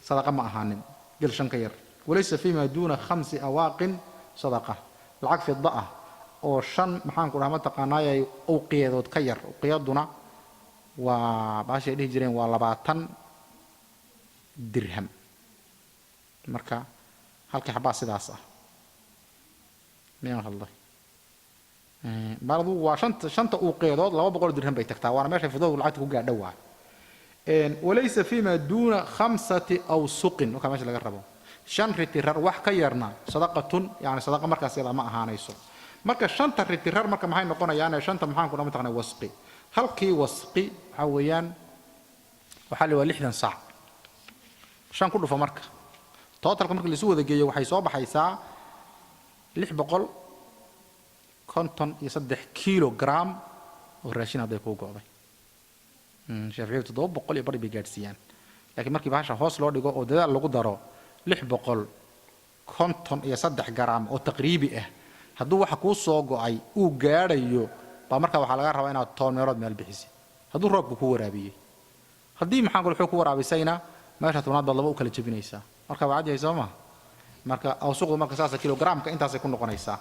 Speaker 1: صدقة ما أهانم جيل شن كير وليس فيما دون 5 أواق صدقة العكس الضاء أو شن محان كلها متقنايا أو قيادات كير قيادنا وباش يجرين واللباتن درهم مركا halka xabaa sidaas ah meen halday baradu waa shanta uu qeedood 200 dirham bay tagtaa waana meesha fidoo lacagta ku gaadho waa walaysa fima duna 5 awsuqin oo kama laga rabo shan ritirar wax ka yarna sadaqatun yani sadaqa markaas ila ma ahaanayso marka shanta ritirar marka maxay noqonayaan shanta maxaan ku dhamaan taqaan wasqi halkii wasqi waxa weeyaan waxa la waa 60 saac shan ku dhufo marka totalka marka la soo wada geeyo waxay soo baxaysaa 653 kilogram oo raashin aday ku go'day shafiyadu 700 iyo bari bay gaarsiiyaan laakiin markii baasha hoos loo dhigo oo dadaal lagu daro 653 gram oo taqriibi ah hadduu waxa ku soo go'ay uu gaarayo ba marka waxa laga rabaa inaad toon meelood meel bixiso hadduu roobku ku waraabiyay haddii maxaan ku ku waraabisayna meesha toonaad laba u kala jabinaysaa marka waad yahay Soomaa marka awsuqdu marka saasa kilogram ka intaas ay ku noqonaysaa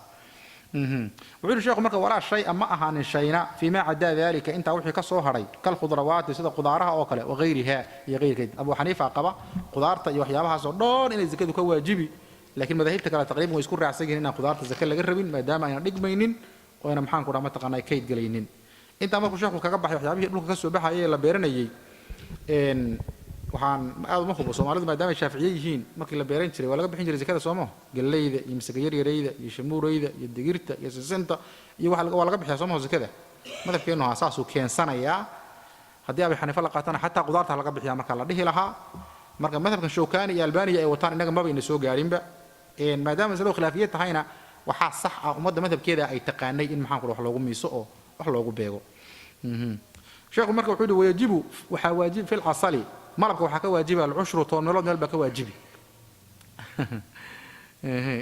Speaker 1: wuxuu sheekhu marka walaa shay ama ahaanin shayna fiima cadda dalika inta wixii ka soo haray kal khudrawaat sida qudaaraha oo kale oo غيرها iyo غيرkeed Abu Hanifa qaba qudaarta iyo waxyaabahaas oo dhoon inay zakadu ka waajibi laakiin madaahibta kala taqriiban way isku raacsan yihiin in qudaarta zakada laga rabin maadaama ayna dhigmaynin oo ina maxaan ku dhamaa taqaanay kayd galaynin inta markuu sheekhu kaga baxay waxyaabihii dhulka ka soo baxayay la beeranayay waxaan aad uma hubo Soomaalidu maadaama Shaaficiye yihiin markii la beeran jiray waa laga bixin jiray zakada Soomaa galeyda iyo misaga yaryarayda iyo shamuurayda iyo digirta iyo sisanta iyo waa laga bixiyaa Soomaa zakada madhabkeenu ha saas uu keensanaya haddii Abi Xaniifa la qaatana xataa qudaarta laga bixiyaa marka la dhihi lahaa marka madhabkan Shawkaani iyo Albani ay wataan inaga ma bayna soo gaarinba maadaama isla khilaafiyad tahayna waxa sax ah ummadda madhabkeeda ay taqaanay in maxaan ku wax loogu miiso oo wax loogu beego sheekhu marka wuxuu yidhi wayajibu waxaa waajib fil asali malabka waxaa ka waajiba al-ushru toonmeelood meel baa ka waajibi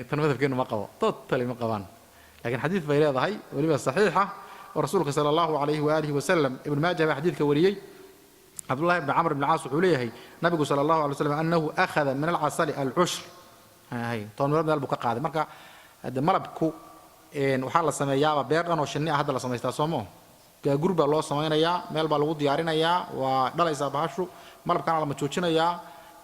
Speaker 1: tan madhabkeenu ma qabo totally ma qabaan laakiin xadiid bay leedahay waliba saxiixa oo rasuulka sala allahu calayhi waalihi wasalam ibn maajah baa xadiidka wariyey cabdullahi ibn camr ibn caas wuxuu leeyahay nabigu sala allahu alay wasalam annahu akhada min alcasali al-ushr toonmeelood meel buu ka qaaday marka malabku waxaa la sameeyaaba beer dhan oo shinni ah hadda la samaystaa soomoo gaagur baa loo samaynayaa meel baa lagu diyaarinayaa waa dhalaysaa bahashu malabkana lama joojinayaa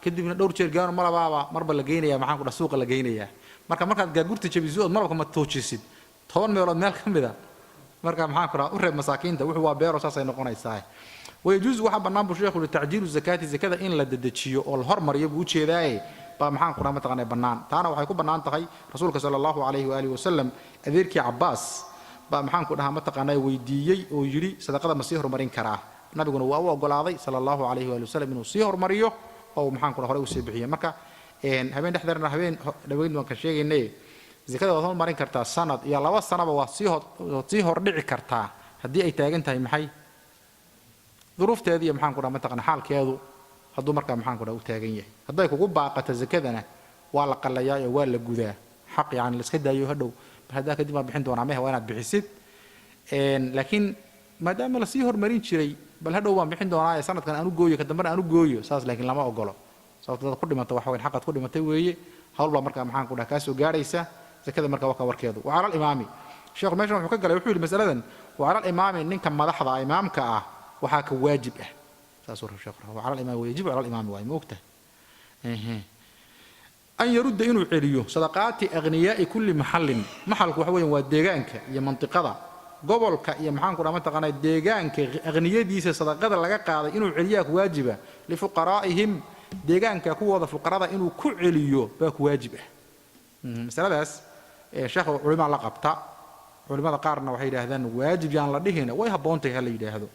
Speaker 1: kadibna dhowr jeer gaano malabaaba marba la geynayaa maxaan ku dhaha suuqa la geynayaa markaad gaagurta jabiso ood malabka ma toojisid 10 meelood meel ka mid a marka maxaan ku dhaha u reeb masaakiinta wuxuu waa beero saasay noqonaysaa wayajuusu waxaa bannaan buu sheekhu tacjiilu zakaati zakada in la dedejiyo oo la hormariyo buu ujeedaaye baa maxaan ku dhaha mataqaanaa bannaan taana waxay ku bannaan tahay rasuulka sala allahu calayhi waalihi wasalam adeerkii cabbaas baa maxaan ku dhahaa mataqaanaa weydiiyey oo yidhi sadaqada ma sii horumarin karaa nabiguna waa u ogolaaday sala allahu calayhi waali wasalam inuu sii horumariyo oo maxaan ku dhaha horey u sii bixiyo marka habeen dhexdeerna habeen dhaweyn baan ka sheegaynay zakada waad horumarin kartaa sanad iyo 2 sanaba waa sii hordhici kartaa haddii ay taagan tahay maxay duruufteedii iyo maxaan ku dhaha mataqaanaa xaalkeedu hadduu markaa maxaan ku dhaha u taagan yahay hadday kugu baaqato zakadana waa la qallayaa oo waa la gudaa xaq yani la iska daayo hadhow هذا كدي ما بحين دونا ما هو أنا بحسد لكن ما دام لا سيه هرمرين شري بل هذا هو ما بحين دونا سنة كان أنا جويه كدمر أنا جويه ساس لكن لما أقوله صوت كل ما توحول حق كل ما تويه حول الله مركب محن كنا كاس وجاريسة زي كذا مركب وكا وركيده وعلى الإمامي الشيخ ماشي محكي قال يحول مسألة وعلى الإمامي إن كان ما لحظة إمام كأ وحاك واجب ساسور الشيخ وعلى الإمام ويجب على الإمام واي موقته أن يرد إنه عليه صدقات أغنياء كل محل وحوي وديجانك يا منطقة قبلك يا محن كنا منطقة ديجانك أغنياء دي صدقات اللي قاعد إنه عليك واجبة لفقرائهم ديجانك قوة فقراء إنه كل عليه باك واجبة مثلا بس شيخ علماء لقبتا علماء قارنا وحيد هذا واجب يعني الله هنا ويها بونتي هلا هذا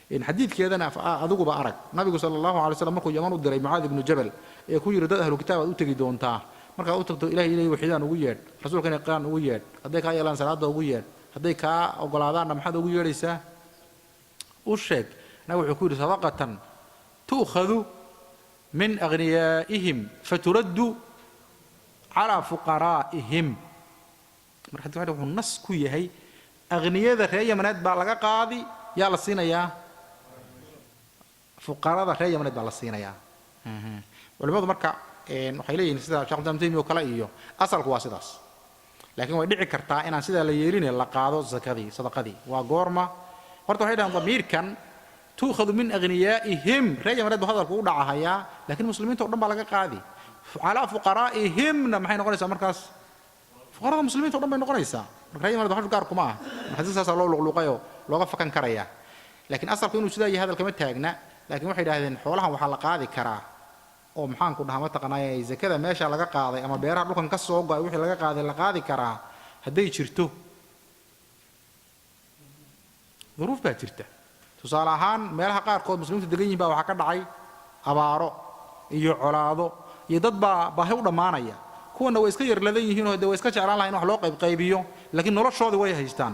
Speaker 1: إن حديث كذا أنا أذوق بأرك النبي صلى الله عليه وسلم مركو يمن الدري معاذ بن جبل يكون يرد أهل الكتاب أوتجي دونتا مركا أوتجي إلهي وحيدان وياد رسول كان يقرأ وياد هذيك هاي لان سلاد وياد هذيك أقول هذا ما حد وياد لسه والشيء نوع يكون صدقة تؤخذ من أغنيائهم فترد على فقرائهم مرحبا هذا هو النص كويه هي أغنياء ذا هي منات بالغ قاضي يا لسينا يا فقراء هي من الدولار الصينية ولماذا مركع waxay leeyihiin sida Sheekh Abdul Taymiyo kala iyo asalku waa sidaas laakiin way dhici kartaa in aan sida la yeelin la qaado zakadii sadaqadii waa goorma horta waxay dhahan damiirkan tuukhadu min aghniyaa'ihim reeyo marad hadalku u dhacaya laakiin muslimiinta oo dhan baa laga qaadi ala fuqaraa'ihimna maxay noqonaysaa markaas fuqarada muslimiinta oo dhan bay noqonaysaa marka reeyo marad waxa gaar kuma ah maxay saas loo luqluqayo looga fakan karaya laakiin asalku inuu sida yahay hadalka ma taagna laakiin waxay yiraahdeen xoolahan waxa la qaadi karaa oo maxaan ku dhahaa mataqaanaa zakada meesha laga qaaday ama beeraha dhulkan ka soo go'ay wixii laga qaaday la qaadi karaa haday jirto duruuf baa jirta tusaale ahaan meelaha qaar kood muslimiintu degan yihiin baa waxa ka dhacay abaaro iyo colaado iyo dad baa baahi u dhamaanaya kuwana way iska yarladan yihiin oo way iska jeclaan lahayn wax loo qaybiyo laakiin noloshooda way haystaan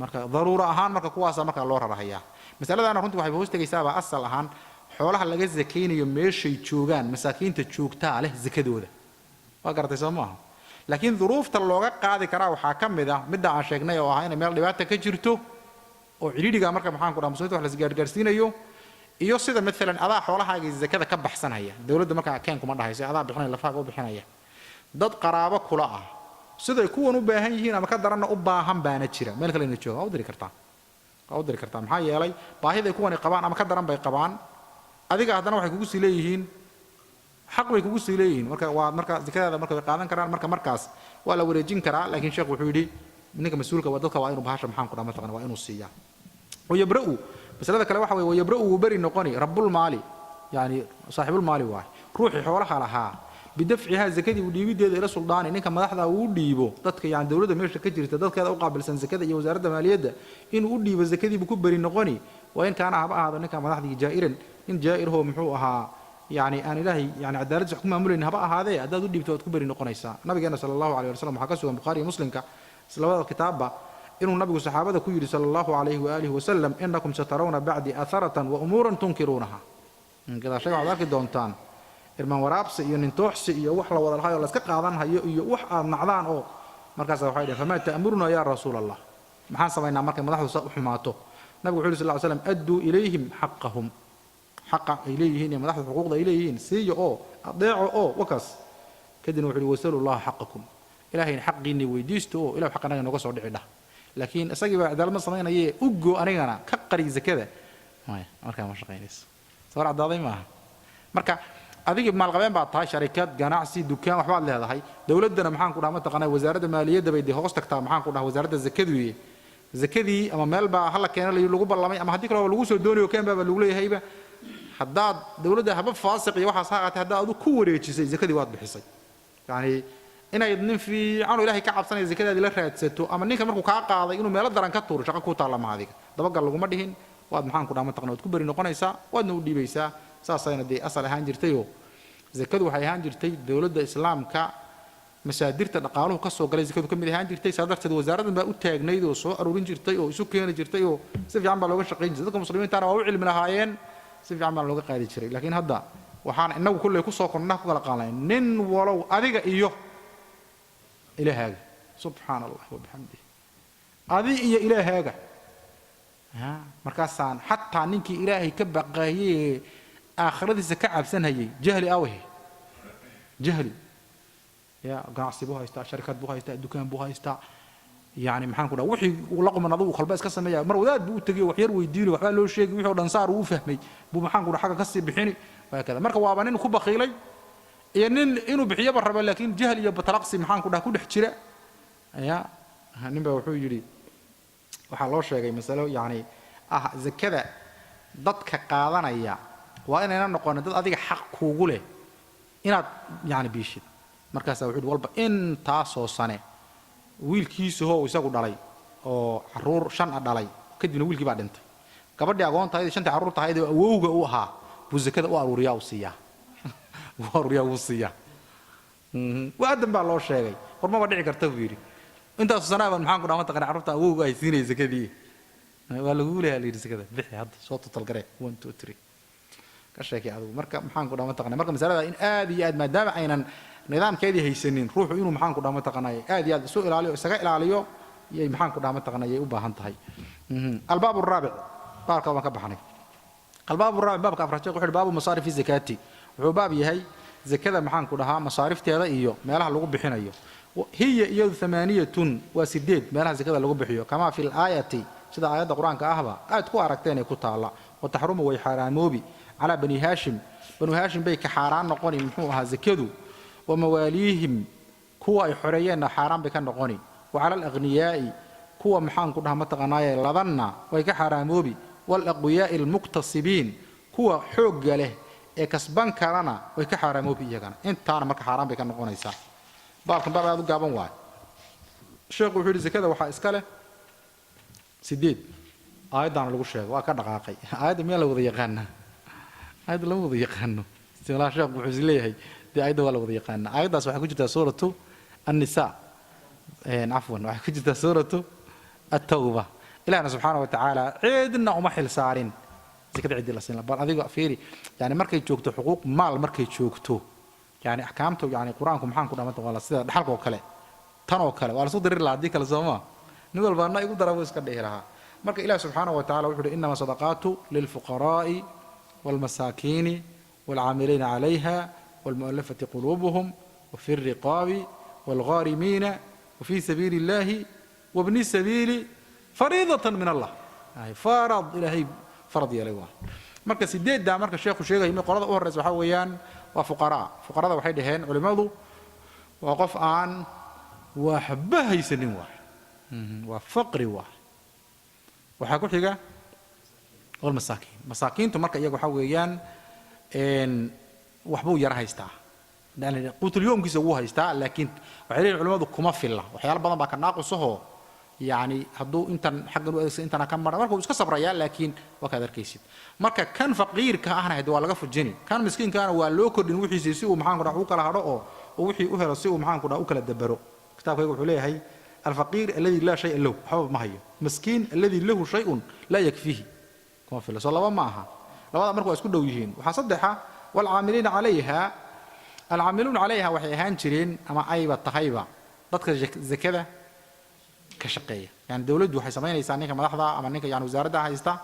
Speaker 1: marka daruuro ahaan marka kuwaas marka loo rarahayaa mas'aladaana runtii waxay hoos tagaysaa asal ahaan xoolaha laga zakeynayo meeshay joogaan masaakiinta joogtaa leh zakadooda waa gartay Soomaa laakiin duruufta looga qaadi karaa waxa kamid ah midda aan sheegnay oo ah in meel dhibaato ka jirto oo ciriiriga marka maxaan ku dhahaa muslimiinta wax la isgaarsiinayo iyo sida midfalan adaa xoolahaaga zakada ka baxsanaya dawladda marka keen kuma dhahayso adaa bixinay lafaaga u bixinaya dad qaraabo kula ah sida kuwan u baahan yihiin ama ka daranna u baahan baana jira meel kale inay joogo u diri kartaa maxaa yeelay baahida kuwan ay qabaan ama ka daran bay qabaan adiga haddana waxay kugu sii leeyihiin xaq bay kugu sii leeyihiin marka zakada marka way qaadan karaan markaas waa la wareejin karaa laakiin sheekhu wuxuu yiri ninka mas'uulka waa dadka waa inuu bahasha maxaan ku dhamaa taqaan waa inuu siiyaa wayabra'u masalada kale waxa weeye wayabra'u bari noqoni rabbul maali يعني صاحب المال واحد روحي حولها لها بدفعها زكدي وديبيdeeda ila suldaani ninka madaxda uu dhiibo dadka yaan dawladda meesha ka jirta dadkeeda u qaabilsan zakada iyo wasaaradda maaliyadda in uu dhiibo zakadii ku bari noqoni waa in kaana haba ahaado ninka madaxda jaa'iran in jaa'irho muxuu ahaa يعني أنا إلهي يعني عدالة حكومة مولين هبقى هذا أداة دي بتوت كبر نقنيسا النبي صلى الله عليه وسلم حكسه البخاري مسلم كسلوات الكتاب إنه النبي والصحابة كيري صلى الله عليه وآله وسلم إنكم سترون بعد أثرة وأمورا تنكرونها كذا شيء على ذلك دونتان إرمان ورابس ينتوحس يوحلا ولا الهاي ولا سكق عضانها يوح نعضان أو مركز وحيد فما تأمرنا يا رسول الله محان سوينا مركز ملاحظ حماته النبي صلى الله عليه وسلم أدوا إليهم حقهم حق إليهن مدحض حقوق إليهن سي أو أضيعوا أو وكس كدن وحلي وسلوا الله حقكم إلهي حقيني ويديستو إلى حقنا نقص عد عده لكن أساقي عدالة مصرين أيه أجو أنا كقري زكذا ما مركا مش قينيس صار عدالة ما مركا أذيك مع الغبان بعد هاي شركات جناعسي دكان وحوال لهذا هاي دولتنا محن كنا متقنا وزارة المالية ده بيدي هوستك تام محن كنا وزارة الزكذوية زكذي أما مال بقى هلا كان اللي يلقوا بالله أما هديك لو لقوا الدنيا وكان بقى اللي هيبة haddaad dawladda habab faasiq iyo waxaas haaqatay haddaad adu ku wareejisay zakadii waad bixisay yani inayd nin fiican oo ilaahay ka cabsanaya zakadaadii la raadsato ama ninka markuu kaa qaaday inuu meelo daran ka tuuro shaqo ku taala ma adiga dabagal laguma dhihin waad maxaan ku dhaama taqnood ku bari noqonaysaa waadna u dhiibaysaa saasayna dee asal ahaan jirtayoo zakadu waxay ahaan jirtay dawladda islaamka masaadirta dhaqaaluhu ka soo galay zakadu ka mid ahaan jirtay saa darteed wasaaraddan baa u taagnayd oo soo aruurin jirtay oo isu keeni jirtay oo si fiican baa looga shaqayn jiray dadka muslimiintaana waa u cilmi lahaayeen si fiican baa looga qaadi jiray laakiin hadda waxaan inagu kulley ku soo kornaa ku kala qaadnay nin walow adiga iyo ilaahaaga subxaana allah wabixamdihi adi iyo ilaahaaga markaasaan xataa ninkii ilaahay ka baqaayey aakhiradiisa ka cabsanayay jahli awahe jahli ya ganacsi buu haystaa sharikad buu haystaa dukaan buu haystaa يعني محن كنا وحي ولقوا من أضوء خلباس كسر مياه مرودات بوتجي وحير ويدينه وحنا لو شيء وحنا دنصار وفهمي بو محن كنا حاجة كسر بحيني وهكذا مركب وابنين كوب خيلي يعني إنه بحياة برا لكن جهل يبى تلقصي محن كنا كل حشرة يا هنبى وحوي يجري وحلو شيء مثلا يعني زي كذا ضدك قاضنا يا وأنا نقول ضد هذه حق كوجله إن يعني بيشد مركز وحيد والله إن تاسو سنة wiilkiisu hoo isagu dhalay oo caruur shan dhalay kadibna wiilkii baa dhintay gabadhii agoontahay shanta caruur tahay ee awowga uu ahaa buu zakada u aruuriyaa u siiyaa waadan baa loo sheegay hormaba dhici karta buu yiri intaas sanaaban maxaan ku dhaama taqaan caruurta awowga ay siinay zakadii waa lagu leeyahay zakada bixi hadda soo total garee 1 2 3 ka sheekay adigu marka maxaan ku dhaama taqaan marka mas'alada in aad iyo aad maadaama aynan نظام كذي هيسنين روحوا إنه محن كده ما تقناي آدي هذا سوء العليو سجاء العليو يي محن كده ما تقناي يوبا هنتهاي الباب الرابع بارك الله كبحني الباب الرابع باب كفرتشة وحول باب مصاريف الزكاة وهو باب يهي زكاة محن كده مصاريف هذا إياه ما لها لقب بحنا إياه هي إياه 8 ما لها زكاة لقب بحيو كما في الآية شذا آيات القرآن كأهبا آية كوا ركتين كتار الله وتحرم ويحرموبي على بني هاشم بيك حرام نقوني محوها زكاة ومواليهم كوا حريان حرام بكن نقوني وعلى الأغنياء كوا محان كلها متغنايا لظنا ويك حراموبي والأقوياء المقتصبين كوا حوج له كسبان كرنا ويك حراموبي يجانا أنت أنا مك حرام بكن نقوني صح بارك بابا هذا جابون واحد الشيخ وحول زكاة وحا إسكاله سديد أيضا لو الشيخ وأكاد قاقي أيضا مين لو ضيقنا أيضا لو ضيقنا استغلال الشيخ وحزليه دي أيضا ولا وضيقنا أيضا سوحي كجتا سورة النساء عفوا وحي كجتا سورة التوبة إلهنا سبحانه وتعالى عيدنا ومحل سارين زي كده عيد الله سنة بل أذيق أفيري يعني مركي تشوكتو حقوق مال مركي تشوكتو يعني أحكامته يعني قرآنكم محانكم دامتو والله سيدة دحالك وكله تنو وكله وعلى صدر الله عديك الزمان نقول بأننا يقول دربوا يسكده لها مركي إله سبحانه وتعالى وحده إنما صدقات للفقراء والمساكين والعاملين عليها والمؤلفة قلوبهم وفي الرقاب والغارمين وفي سبيل الله وابن السبيل فريضة من الله يعني فرض إلهي فرض يا الله مركز سديد دا مركز الشيخ وشيخ يمي قرض أورز وحويان وفقراء وحيدهن علماء وقف عن وحبه يسلم واحد وفقر واحد وحكوا حاجة والمساكين مساكين تمركز يجوا حويان إن وحبو يرهيستا لأن قوت اليوم كيس هو هيستا لكن وحيلين العلماء كم في الله وحيال بعضهم بكر ناقصه يعني هدو أنت حق الوقت أنت أنا كم مرة مركو بس كسب ريال لكن وكذا كيسيد مركا كان فقير كأهنا هدو على قف الجني كان مسكين كان واللوكر إنه وحي يسيو محان كنا أوكل هراء ووحي أهل يسيو محان كنا أوكل الدبرو كتاب يقول عليه هي الفقير الذي لا شيء له حب ما هي مسكين الذي له شيء لا يكفيه كما في الله صلى الله معها لو هذا مركو أسكت دويهين وحصدها والعاملين عليها العاملون عليها وحي هانشرين أما أيوة التخيبة ضدك زكذا كشقية يعني دولة وحي سمين يسانيك ملاحظة أما نيك يعني وزارة هايستا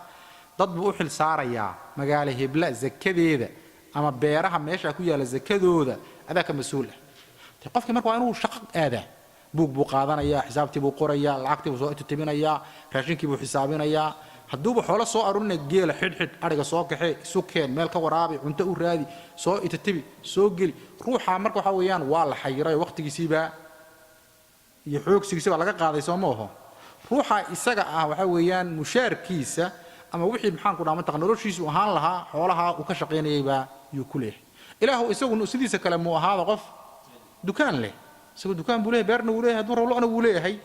Speaker 1: ضد بوحل ساريا مقاله هبلا زكذا ذا أما بيرها ماشي أكويا لزكذا ذا هذا كمسؤول تقف كمركو أنو شق هذا بوق قادنا يا حسابتي بوق قرية العقد وسوء تتبين يا راشينك بو حسابين يا hadduu xoolo soo arurna geel xidhxid ariga soo kaxay sukeen meel ka waraabi cunto u raadi soo itatibi soo gali ruuxa marka waxa weeyaan waa la xayiray waqtigiisiiba iyo xoogsigiisa laga qaaday soo mooho ruuxa isaga ah waxa weeyaan mushaarkiisa ama wixii maxaan ku dhaama taqnolojiisu ahaan lahaa xoolaha uu ka shaqeynayba yuu ku leeyahay ilaahu isagu sidiisa kale muu ahaado qof dukaan leh isagu dukaan buu leeyahay beerna uu leeyahay hadduu rawlana uu leeyahay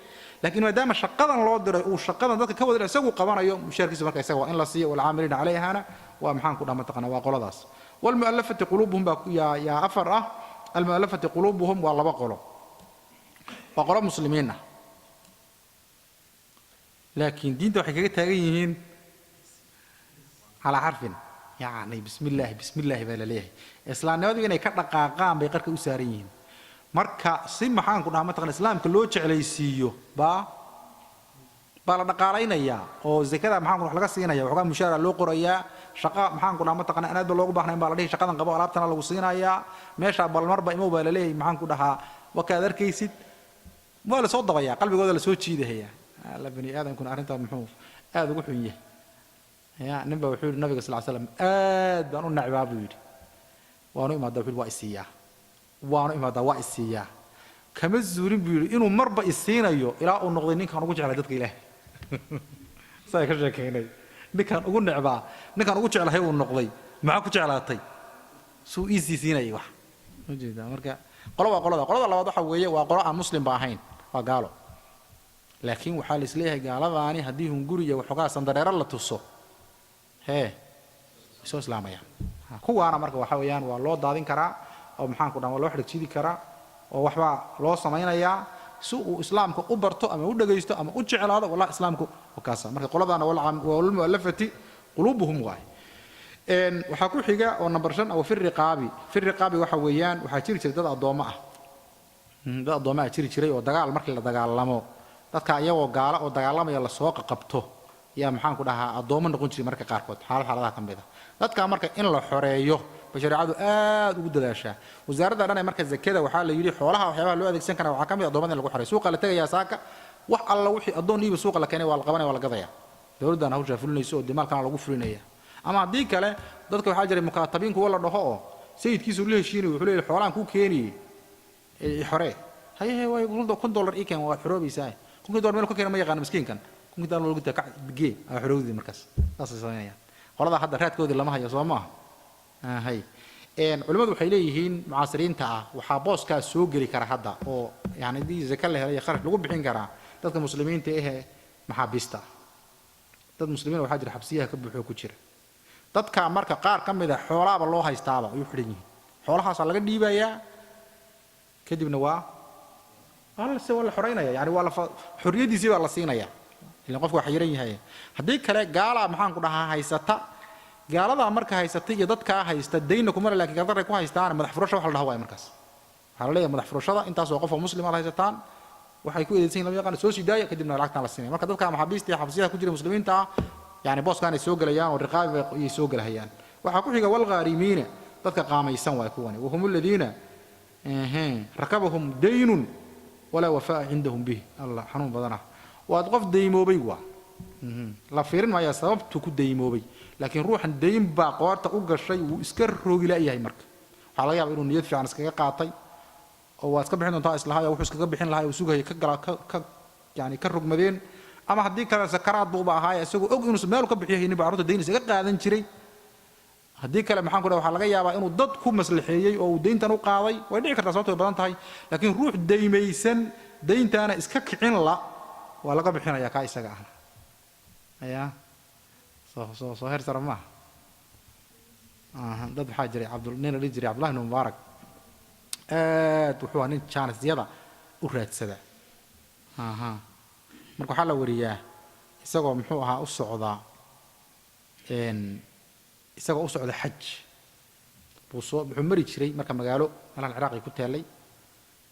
Speaker 1: لكن ما دام شقدا الله دري وشقدا ذلك كود يسوي قبنا يوم مشارك سبك يسوي إن لا سي والعاملين عليها أنا ومحان كنا متقنا وقول داس والمؤلفة قلوبهم يا أفرة المؤلفة قلوبهم والله بقولوا مسلمين لكن دين ده حكاية تاريخين على حرف يعني بسم الله بلا ليه إسلام نودي إنه كذا قاقام بيقرك أساريين marka si maxaan ku dhaama taqaan islaamka loo jeclaysiiyo baa la dhaqaalaynaya oo zakada maxaan ku wax laga siinaya waxa mushaar loo qorayaa shaqa maxaan ku dhaama taqaan aad loogu baahnaa in baa la dhihi shaqadan qabo alaabtana lagu siinayaa meesha bal marba imo baa la leeyahay maxaan ku dhahaa wakaad arkaysid waa la soo dabaya qalbigooda la soo jiidaya la bani aadamku arinta muxuu aad ugu xun yahay ya ninba wuxuu nabiga sallallahu alayhi wasallam aad baan u nacbaabu yiri waanu imaada wuxuu waa isiyaa waanu imaada waa isiyaa kama zuurin buu yiri inuu marba isiinayo ilaa uu noqday ninkan ugu jeclay dadka ilaahay say ka sheekeynay ninkan ugu necbaa ninkan ugu jeclahay uu noqday maxaa ku jeclaatay suu isiinay wax ujeeda marka qolada labaad waxa weeye waa qolo aan muslim ba ahayn waa gaalo laakiin waxa la isleeyahay gaaladaani hadii hun guriga waxoogaa sandareero la tuso soo islaamaya kuwaana marka waxa weeyaan waa loo daadin karaa oo maxaan ku dhamaa loo xidhjidi karaa oo waxba loo sameeynaya si uu islaamku u barto ama u dhageysto ama u jeclaado wallahi islaamku wakaasa marka qoladana wal mu'allafati qulubuhum waay waxa ku xiga oo number 5 oo fi riqaabi waxa weeyaan waxa jiri jiray dad adooma ah jiri jiray oo dagaal markii la dagaalamo dadka iyagoo gaala oo dagaalamaya la soo qabto yaa maxaan ku dhahaa adooma noqon jiray marka qaarkood xaaladaha ka mid ah dadka marka in la xoreeyo bashariicadu aad ugu dadaashaa wasaaradda dhanay marka zakada waxa la yiri xoolaha waxyaabaha loo adeegsan kara waxa kamid adoomada in lagu xoreeyo suuqa la tagaya saaka wax alla wixii adoon iiba suuqa la keenay waa la qabanaya waa la gadaya dawladdan hawsha fulinayso oo dimalkana lagu fulinaya ama hadii kale dadka waxa jiray mukaatabiin kuwa la dhaho oo sayidkiisu la heshiinay wuxuu leeyahay xoolaan ku keeniyay xoree hay way $1 ii keen waa xoroobaysaa $1 meel ku keenay ma yaqaan miskiinkan $1 lagu taa bigee xoroodii markaas taas sameeyaan qolada hadda raadkoodii lama hayo soo maaha hay culimadu waxay leeyihiin mucaasiriinta ah waxa booskaas soo gali kara hadda oo yani dii zakada la helay kharash lagu bixin kara dadka muslimiinta maxaabista dad muslimiin waxa jira xabsiyaha ka buuxo ku jira dadka marka qaar kamid ah xoolaaba loo haystaaba ay xidhan yihiin xoolahaas laga dhiibayaa kadibna waa se wala xoreynaya yani waa la xoriyadiisa waa la siinaya ilaa qofku waxa yaran yahay hadii kale gaala maxaan ku dhahaa haysata gaalada marka haysatay iyo dadka haysta deeyna kuma laakiin gaar ku haystaan madax furasho wax la dhaho way markaas waxa la leeyahay madax furashada intaas oo qof muslim ah haysataan waxay ku eedeysay lama yaqaan soo sidaaya kadibna lacagta la siinay marka dadka maxaabiista xabsiyaha ku jira muslimiinta yani booskan ay soo galayaan oo riqaab ay soo galayaan waxa ku xiga wal ghaarimiina dadka qaamaysan way kuwani wahum alladina rakabahum daynun wala wafaa indahum bih allah xanuun badana waa qof deymoobay waa la fiirin ma ya sababtu ku deymoobay laakiin ruuxan deyn baa qoorta u gashay uu iska roogi laayahay marka waxa laga yaabaa inuu niyad fiican iskaga qaatay oo waa iska bixin doontaa islaha wuxuu iskaga bixin lahaa uu sugay ka gala ka yani ka rogmadeen ama hadii kale sakaraad buu baahay isagoo og inuu meel ka bixiyo inuu baaruta deyn isaga qaadan jiray haddii kale maxaan ku dhaha waxaa laga yaabaa inuu dad ku maslaxeeyey oo uu dayntan u qaaday way dhici kartaa sababtoo badan tahay laakiin ruux daymaysan dayntaana iska kicin la waa laga bixinayaa kaa isaga ahna ayaa soo heer sara maaha dad waxaa jiray nin la dhihi jiray cabdullahi ibn mubaarak aad wuxuu ahaa nin jaanisyada u raadsada marka waxaa la wariyaa isagoo muxuu ahaa isagoo u socda xaj wuxuu mari jiray marka magaalo meelaha ciraaqi ku taallay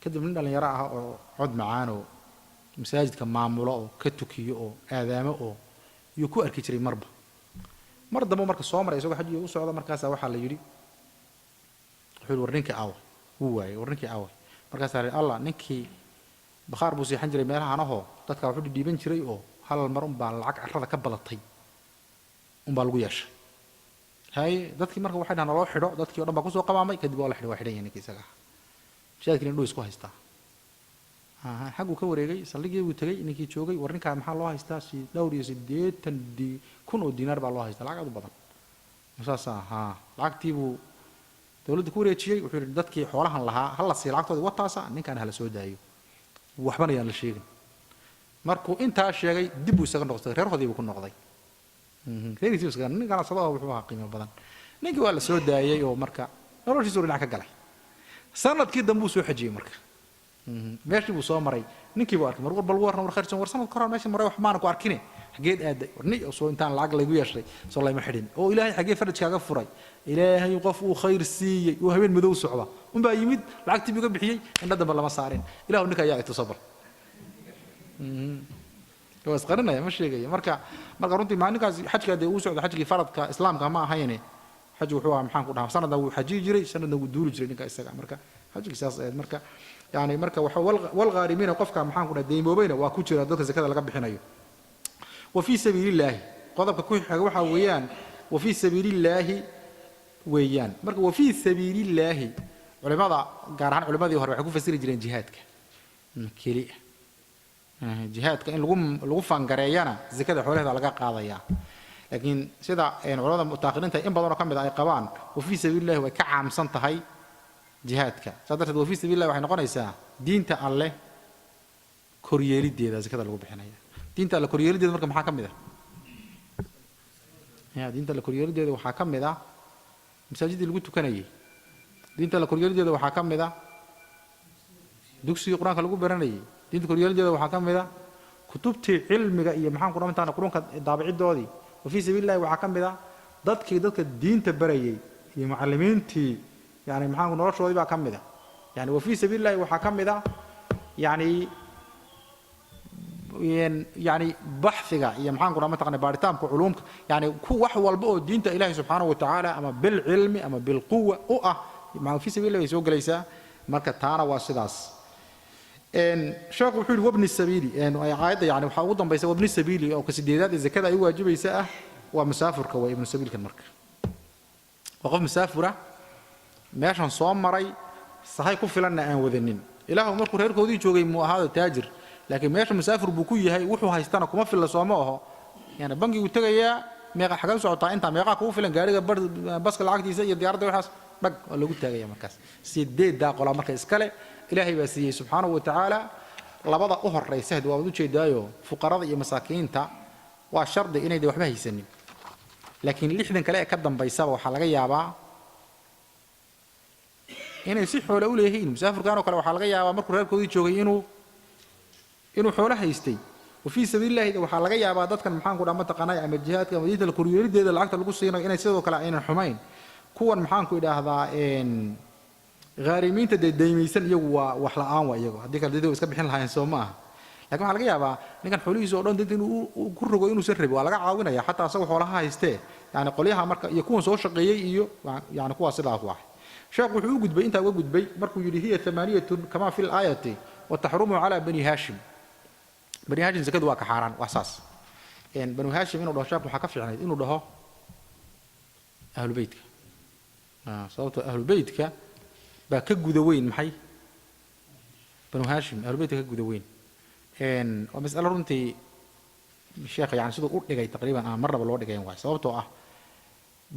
Speaker 1: kadib nin dhallinyaro ah oo cod macaan oo masaajidka maamulo oo ka tukiyo oo aadaamo oo yuu ku arki jiray mar dambe marka soo maray isagoo xajiga u socda markaasaa waxaa la yidhi wuxuu yidhi war ninkii aawa wuu waayey war ninkii aawa markaasaa la yidhi allah ninkii bakhaar buu seexan jiray meelahan ahoo dadka wuxuu dhidhiiban jiray oo hal mar unbaa lacag carrada ka badatay unbaa lagu yeeshay haye dadkii marka waxay dhahan loo xidho dadkii o dhan baa kusoo qabaamay kadib waa la xidhay waa xidhan yahay ninkii isaga ah mashaadkii indhuhu isku haystaa xagguu ka wareegay saldhigii buu tegey ninkii joogay war ninkaa maxaa loo haystaa dhowr iyo 80,000 oo diinaar baa loo haystaa lacag aad u badan saasa lacagtii buu dawladda ku wareejiyey wuxuu yidhi dadkii xoolahan lahaa hala sii lacagtoodii wataasa ninkaan hala soo daayo waxbana yaan la sheegin markuu intaa sheegay dib buu isaga noqday reerhoodii buu ku noqday reerihiisii isaga nin ganacsadaha wuxuu ahaa qiimo badan ninkii waa la soo daayey oo marka noloshiisuu dhinac ka galay sanadkii dambe buu soo xajiyey marka meeshii buu soo maray ninkii buu arkay mar bal warna war kharsan war sanad koran meeshii maray wax maana ku arkine xageed aaday warni soo intaan lacag laygu yeeshay soo layma xidhin oo ilaahay xagee farajkaaga furay ilaahay qof uu khayr siiyey oo habeen madow socda baa yimid lacagtii buu ka bixiyey indha dambe lama saarin ilaahu ninka ayaa itu sabr waa isqarinaya ma sheegaya marka runtii maalinkaas xajka dee uu socdo xajkii faradka islaamka ma ahayne xaj wuxuu ahaa maxaan ku dhahaa sanadna wuu xajiyi jiray sanadna wuu duuli jiray ninka isaga marka xajkii saas ahayd marka يعني marka والغارمين qofka maxaan ku dhahay deemoobeyna waa ku jira dadka zakada laga bixinayo وفي سبيل الله qodobka ku xiga waxa weeyaan وفي سبيل الله weeyaan marka وفي سبيل الله culimada gaar ahaan culimadii hore waxay ku fasiri jireen jihaadka kaliya jihaadka in lagu fangareeyana zakada xoolaheeda laga qaadaya laakiin sida culimada mutaaqiliinta in badan oo kamid ay qabaan وفي سبيل الله way ka caamsan tahay jihaadka sadarteed وفي سبيل الله waxay noqonaysaa diinta alle koryeelideeda zakada lagu bixinaya diinta alle koryeelideeda marka maxaa kamid ah diinta alle koryeelideeda waxaa kamid ah masaajidii lagu tukanayay diinta alle koryeelideeda waxaa kamid ah dugsiga quraanka lagu baranayay diinta koryeelideeda waxaa kamid ah kutubtii cilmiga iyo maxaan ku dhamantaana quraanka daabacidoodii وفي سبيل الله waxaa kamid ah dadka diinta barayay iyo macallimiintii يعني maxaan ku noloshoodii baa kamid ah يعني وفي سبيل الله waxaa kamid ah يعني بحثiga iyo maxaan ku dhamantaana baaritaanka culuumka يعني wax walba oo diinta Ilaahay subhanahu wa ta'ala ama bil ilmi ama bil quwwa oo ah ma في سبيل الله soo galaysa marka taana waa sidaas sheekhu wuxuu yiri wabni sabili ay aayada yani waxa ugu dambaysa wabni sabili oo ka sideedaad zakada ay waajibaysa ah waa musaafirka waa ibn sabilka marka qof musaafira meeshan soo maray sahay ku filanna aan wadanin ilaahu markuu reerkoodii joogay mu ahaado taajir laakiin meesha musaafir buu ku yahay wuxuu haystana kuma filla sooma aho yani bangigu tagayaa meeqa xagan socotaa inta meeqa ku filan gaariga baska lacagtiisa iyo diyaaradda waxaas dhag waa lagu taagaya markaas sideeda qola marka iskale ilaahay baa siiyay subhanahu wa ta'ala labada u horeysa waa u jeedaayo fuqarada iyo masaakiinta waa shardi inay waxba haysanin laakiin lixdan kale ka dambaysa waxa laga yaabaa inay si xoolo u leeyihiin musaafirkaan oo kale waxa laga yaabaa markuu reerkoodii joogay inuu xoolo haystay وفي سبيل الله waxa laga yaabaa dadkan maxaan ku dhamaa taqaanay ama jihaadka madiinta la koryeelideeda lacagta lagu siinayo inay sidoo kale aynan xumayn kuwan maxaan ku idhaahdaa غارمينta deemaysan iyagu waa wax la aan waa iyagu hadii kale dadku iska bixin lahayn soo maaha laakiin waxa laga yaabaa ninkan xoolihiisa oo dhan dad inuu ku rogo inuu sarreebo waa laga caawinaya xataa asagoo xoolaha haystee yani qoliyaha marka iyo kuwan soo shaqeeyay iyo yani kuwa sidaa wax sheekhu wuxuu u gudbay inta uga gudbay markuu yiri hiya 8 kama fi al-ayati wa tahrumu ala bani hashim bani hashim zakadu waa ka xaraan waa saas bani hashim inuu dhaho sheekhu waxa ka fiicnay inuu dhaho ahlul baytka sababtoo ahlul baytka baa ka guda weyn maxay bani hashim ahlul baytka ka guda weyn waa mas'alo runtii sheekh yani sidoo u dhigay taqriiban marnaba loo dhigay waay sababtoo ah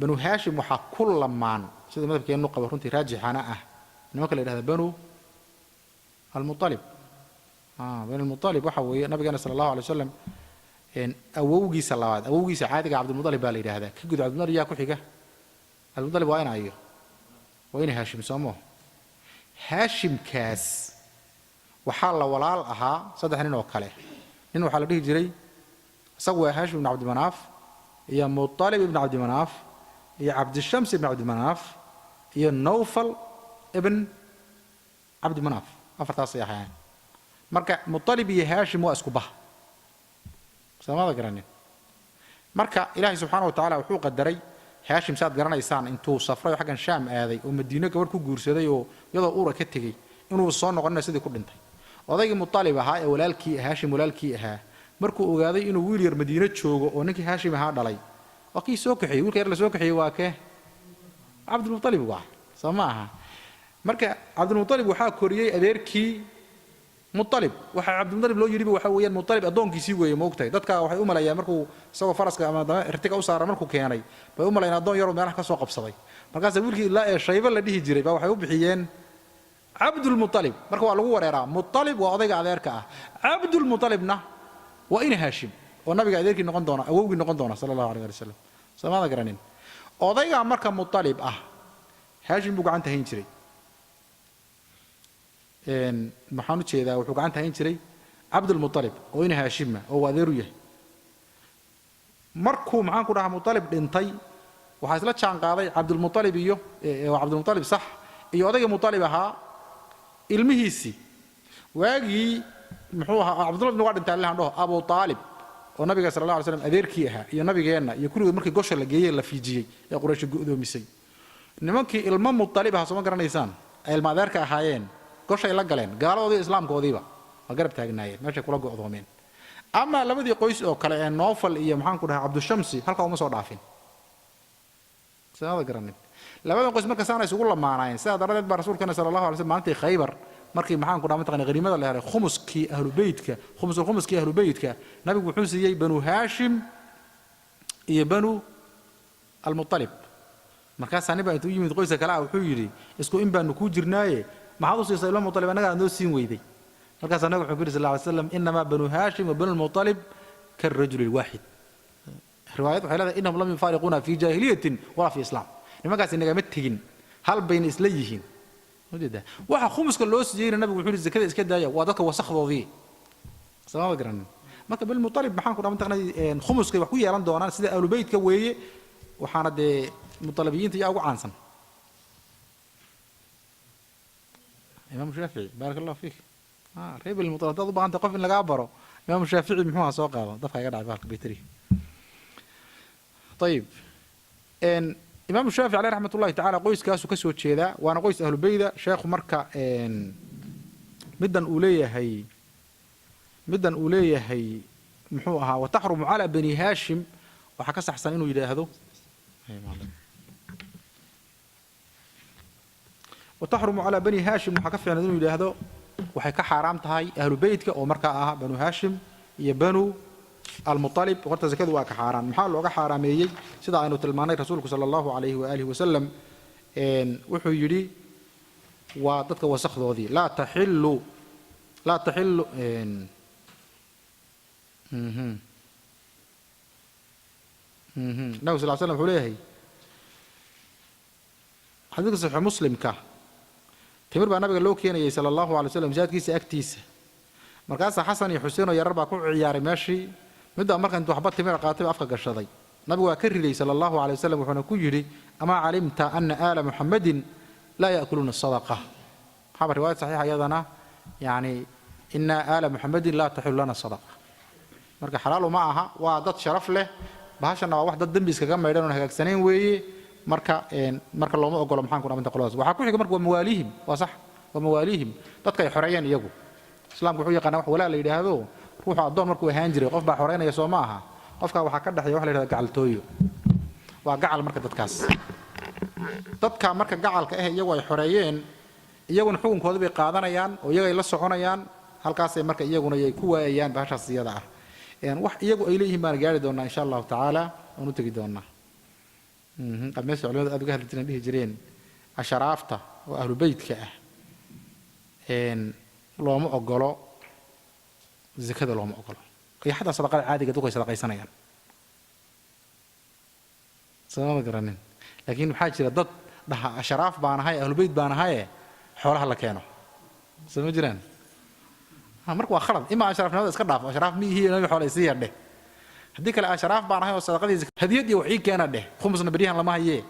Speaker 1: banu haashim waxaa ku lamaan sida madhabkeenu qabo runtii raajixana ah nimanka la yidhahda banu almutalib banu almutalib waxa weeye nabigeena sala allahu alay wasalam awowgiisa labaad awowgiisa caadiga cabdulmutalib baa la yidhahdaa ka gud cabdulmutalib yaa ku xiga cabdulmutalib waa ina iyo waa ina haashim soomo haashimkaas waxaa la walaal ahaa 3 nin oo kale nin waxaa la dhihi jiray isagu waa haashim ibn cabdimanaaf iyo mutalib ibn cabdimanaaf iyo cabdishams ibn cabdimanaaf iyo nawfal ibn cabdimanaaf afartaas ay ahaayeen marka mutalib iyo haashim waa isku bah samada garanin marka ilaahay subxaanahu wa tacaala wuxuu qadaray haashim saad garanaysaan intuu safray xaggan shaam aaday oo madiino gabar ku guursaday oo iyadoo uura ka tegey inuu soo noqonay sidii ku dhintay odaygii mutalib ahaa ee walaalkii haashim walaalkii ahaa markuu ogaaday inuu wiil yar madiino joogo oo ninkii haashim ahaa dhalay waa kii soo kaxiyey wiilka yar la soo kaxiyey waa kee cabdulmutalib waa soo ma aha marka cabdulmutalib waxaa koriyey adeerkii mutalib waxa cabdulmutalib loo yidhi waxa weeyaan mutalib addoonkiisii weeye moogtahay dadka waxay u maleeyaan markuu isagoo faraska ama irtiga u saaran markuu keenay bay u maleeyaan addoon yaroo meelaha ka soo qabsaday markaas wiilkii ilaa ee shayba la dhihi jiray baa waxay u bixiyeen cabdulmutalib marka waa lagu wareeraa mutalib waa odayga adeerka ah cabdulmutalibna waa ina haashim oo nabiga adeerkii noqon doona awowgii noqon doona sala allahu alayh wasallam samada garanin odayga marka mutalib ah haashim buu gacanta hayn jiray maxaan u jeedaa wuxuu gacanta hayn jiray cabdulmutalib oo ina haashima oo adeeru yahay markuu maxaan ku dhahaa mutalib dhintay waxaa isla jaan qaaday cabdulmutalib iyo cabdulmutalib sax iyo odayga mutalib ahaa ilmihiisii waagii muxuu ahaa cabdulmutalib waa dhintay allahan dhaho abu taalib oo nabiga sala allah alay slam adeerkii ahaa iyo nabigeenna iyo kulligood markii gosha la geeyey la fiijiyey ee quraysh go'doomisay nimankii ilmo mutalib ahaa sooma garanaysaan ay ilma adeerka ahaayeen goshay la galeen gaaladoodii islaamkoodiiba waa garab taagnaayeen meeshay kula go'doomeen ama labadii qoys oo kale ee noofal iyo maxaan ku dhahaa cabdushamsi halkaa uma soo dhaafin samada garanin labadan qoys marka saana isugu lamaanaayeen sidaa daradeed baa rasuulkeena sala allahu alay slam maalintii khaybar markii maxaan ku dhaha mataqana haniimada la helay khumuskii ahlubeytka khumuskii ahlubeytka nabigu wuxuu siiyey banu haashim iyo banu almutalib markaasaa nin baa intuu yimid qoyska kale ah wuxuu yidhi isku in baanu kuu jirnaaye maxaad u siisay ilmo mutalib annaga aad noo siin weyday markaasaa nabigu wuxuu ku yidhi sal lla alay slam inamaa banu haashim wa banu almutalib karajuli lwaaxid riwaayad waxay leedahay innahum lam yufaariquuna fi jaahiliyatin walaa fi islaam nimankaas inagama tegin hal bayna isla yihiin waxa khumuska loo siiyeyna nabigu wuxuu yidhi zakada iska daaya waa dadka wasakdoodii samada garanin marka bilmutalib maxaan ku dhaha mataqanay khumuskay wax ku yeelan doonaan sida ahlubeytka weeye waxaana dee mutalabiyiinta yaa ugu caansan imaamu shaafici baarak allahu fiik reer bilmutalib haddaad u baahantay qof in lagaa baro imaamu shaafici muxuu ha soo qaado dadka iga dhacay bahalka baytari ayib imaamu shaafici caleyh raxmat ullahi tacala qoyskaasuu ka soo jeedaa waana qoys ahlubeyda sheekhu marka middan uu leeyahay muxuu ahaa wataxrumu calaa bani haashim waxaa ka saxsan inuu yidhaahdo wataxrumu calaa bani haashim waxaa ka fiicnad inuu yidhaahdo waxay ka xaaraam tahay ahlubeytka oo markaa ah banu haashim iyo banu المطلب horta zakadu waa ka xaaraan maxaa looga xaaraameeyey sida aynu tilmaanay rasuulku sala allahu calayhi waalihi wasalam wuxuu yidhi waa dadka wasakdoodii laa taxilu nabigu sal slam wuxuu leeyahay xadiidka saxiix muslimka timir baa nabiga loo keenayay sala allahu alay wasalam masaajidkiisa agtiisa markaasaa xasan iyo xuseen oo yarar baa ku ciyaaray meeshii middaa marka intuu waxba timir qaatay afka gashaday nabigu waa ka riday sala allahu alay wasalam wuxuuna ku yidhi amaa calimta ana aala muxamadin laa ya'kuluuna sadaqa waxaaba riwaayad saxiixa iyadana yani ina aala muxamadin laa taxilu lana sadaqa marka xalaalu ma aha waa dad sharaf leh bahashana waa wax dad dembi iskaga maydhan oon hagaagsanayn weeye marka looma ogolo maxaan ku dhaminta qoladaas waxaa ku xiga marka waa mawaaliihim waa sax waa mawaaliihim dadka ay xoreeyeen iyagu islaamku wuxuu yaqaanaa wax walaa la yidhaahdo ruuxu addoon markuu ahaan jiray qof baa xoreynaya soo ma aha qofkaa waxaa ka dhexeeya wax la yidhahdo gacaltooyo waa gacal marka dadkaas dadka marka gacalka ah iyagu ay xoreeyeen iyaguna xukunkooda bay qaadanayaan oo iyagay la soconayaan halkaasay marka iyaguna ay ku waayayaan bahashaas iyada ah wax iyagu ay leeyihiin baan gaari doonaa insha allahu tacaala waan u tegi doonaa meesha culimada aad uga hadli jireen dhihi jireen asharaafta oo ahlu beydka ah looma ogolo zakada looma ogolo iyo xataa sadaqada caadiga dadku ay sadaqaysanayaan sababa garanin laakiin waxaa jira dad dhaha asharaaf baan ahay ahlu beyd baan ahay xoolaha la keeno soo ma jiraan marka waa khalad ima asharaafnimada iska dhaaf asharaaf miyihiin nabi xoolay sii yadhe haddii kale asharaaf baan ahay oo sadaqadiisa hadiyad iyo wixii keena dheh khumusna beriyahan lama hayee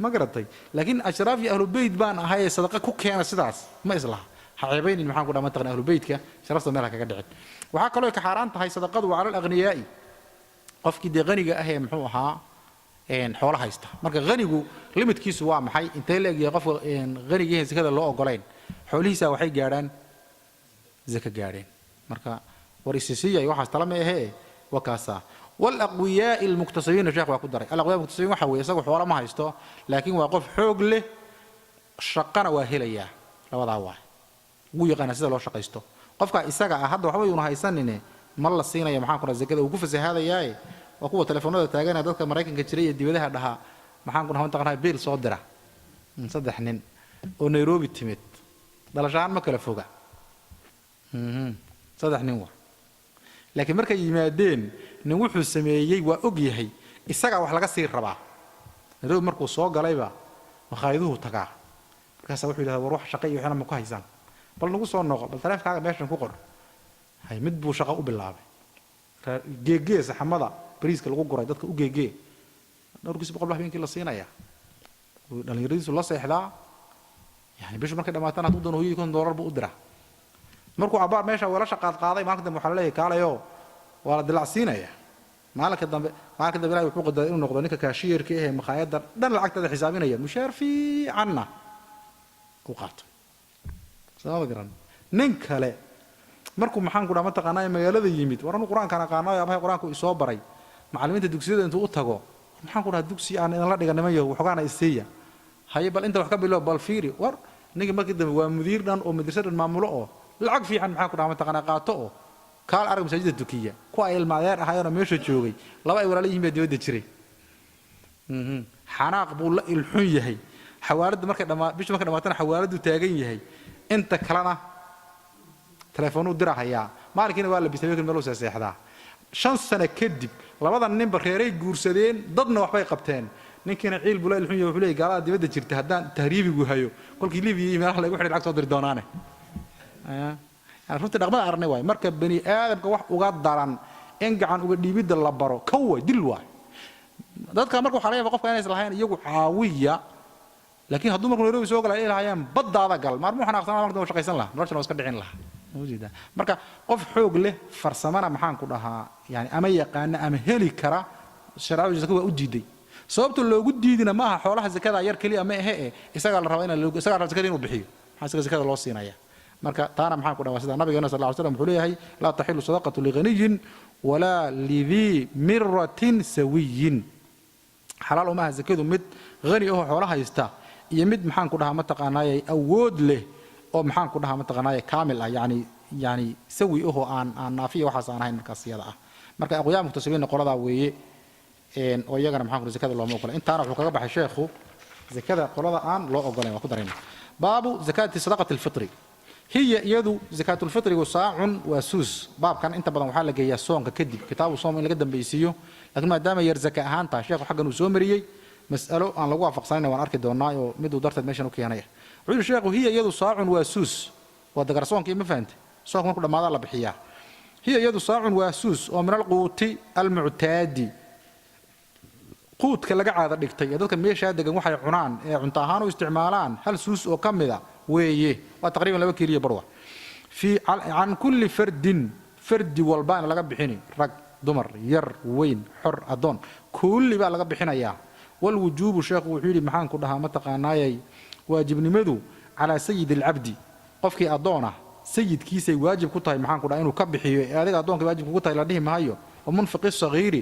Speaker 1: ma garatay laakiin ashraaf iyo ahlu beyd baan ahay sadaqa ku keena sidaas ma islaha ha ceebaynin maxaan ku dhaman taqaan ahlu beydka sharafta meel kaga dhicin waxaa kaloo ka xaaraan tahay sadaqadu waa cala al-aghniyaa'i qofkii dee qaniga ah ee muxuu ahaa xoolo haysta marka qanigu limitkiisu waa maxay intee la egyahay qofka qaniga zakada loo ogolayn xoolihiisa waxay gaadhaan zaka gaadheen marka war isisiya waxaas talama ahee wakaasa والأقوياء المكتسبين الشيخ وأقدر الأقوياء المكتسبين وحوي يسقوا حوار ما هيستو لكن واقف حوق له شقنا واهليا لو ضع واحد ويقنا سيدا لو شقيستو قفك إسقى أحد وحوي ونهايسنني ملا الصينية محن كنا زي كذا وقف زي هذا جاي وقوة تلفونات تاجنا ذلك مراكن كتيرية دي بدها دها محن كنا هون تقرأ بيل صادرة نصدق حنين ونيروبي تمت دلجان ما كلا فوقه صدق حنين laakiin markay yimaadeen nin wuxuu sameeyay waa og yahay isaga wax laga sii rabaa nairobi markuu soo galayba maqaayiduhu tagaa markaas wuxuu yiraahdaa war wax shaqo iyo waxna ma ku haysan bal nagu soo noqo bal taleefankaaga meeshan ku qor hay mid buu shaqo u bilaabay geegee saxamada bariiska lagu guray dadka u geegee dhowrkiis boqol habeenkii la siinaya dhalinyaradiisu la seexdaa yani bishu markay dhamaataan hadduu doono $100 buu u diraa markuu abaar meesha wala shaqaad qaaday maalinta dambe waxa la leeyahay kaalayo waa la dilacsiinaya maalinka dambe ilaahay wuxuu qadaray inuu noqdo ninka kaashiyerka ah ee maqaayada dhan lacagtada xisaabinaya mushaar fiicanna ku qaato sabab garan nin kale markuu maxaan ku dhaama taqaanay magaalada yimid waranu quraanka aqaanayo abahay quraanku isoo baray macallimiinta dugsiyada intuu u tago maxaan ku dhaha dugsi aan idin la dhiganamayo waxogaana iseeya haye bal inta wax ka bilow bal fiiri war ninka markii dambe waa mudiir dhan oo madrasada maamulo oo lacag fiican maxaa ku dhaama taqana qaato oo kaal arag masaajidda tukiya ku ay ilmaadeer ahayna meesha joogay laba ay walaalihiin baa dibadda jiray xanaaq buu la ilxun yahay xawaalada markay bisha markay dhamaatana xawaaladu taagan yahay inta kalena telefoonu dirahaya maalinkiina waa la bisay meel uu seexdaa 5 sano kadib labada ninba reeray guursadeen dadna waxbay qabteen ninkiina ciil buu la ilxun yahay wuxuu leeyahay gaalada dibadda jirta haddaan tahriibigu hayo kolkii liibiya meelaha lagu xidhay lacag soo diri doonaane runtii dhaqmada arnay waay marka bani aadamka wax uga daran in gacan uga dhiibida la baro kowa dil waay dadka marka waxa laga yaabaa qofka inay islahayn iyagu caawiya laakiin hadduu markuu Nairobi soo galay ilaahayan baddaada gal marmuu xanaaqsanaa markuu shaqaysan lahaa noloshana iska dhicin lahaa wajida marka qof xoog leh farsamana maxaan ku dhahaa yani ama yaqaan ama heli kara sharciga zakada u diiday sababta loogu diidina ma aha xoolaha zakada yar kaliya ma aha isaga la rabo in isaga la zakada inuu bixiyo maxaa zakada loo siinaya marka taana maxaan ku dhawaasada nabiga sallallahu alayhi wasallam wuxuu leeyahay la tahilu sadaqatu li ghaniyin wala li dhi mirratin sawiyin halal uma zakadu mid ghani oo xoolaha haysta iyo mid maxaan ku dhahaa ma taqaanay awood leh oo maxaan ku dhahaa ma taqaanay kaamil ah yani sawi oo aan naafiyo waxa aan ahayn markaas iyada ah marka aqoon muktasabiin qolada weeye oo iyagana maxaan ku zakada looma ogola intaana wuxuu kaga baxay sheekhu zakada qolada aan loo ogolayn waa ku dareen baabu zakati sadaqati al-fitr هي يدو زكاة الفطر وصاع وسوس باب كان انت بدن waxaa la geeyaa soonka kadib kitaabu soom in laga dambeeysiyo laakiin maadaama yar zaka ahaanta sheekhu xaqan uu soo mariyay mas'alo aan lagu waafaqsanayna waan arki doonaa oo mid uu darteed meeshan u keenaya wuxuu sheekhu hiya yadu saacun waa suus waa dagar soonka ma fahanti soonka markuu dhamaada la bixiyaa hiya yadu saacun waa suus oo min alquuti almu'taadi quudka laga caada dhigtay dadka meesha degan waxay cunaan ee cunto ahaan u isticmaalaan hal suus oo kamida weeye waa taqriiban 2 kiilo barwa fi an kulli فرد والبان laga bixini rag dumar yar weyn xor adoon kulli baa laga bixinaya wal wujubu sheekhu wuxuu yiri maxaan ku dhahaa ma taqaanaayay waajibnimadu ala sayyid al-abdi qofkii adoona sayidkiisay waajib ku tahay maxaan ku dhahaa inuu ka bixiyo adiga adoonka waajib ku tahay la dhihi maayo oo munfiqi sagiiri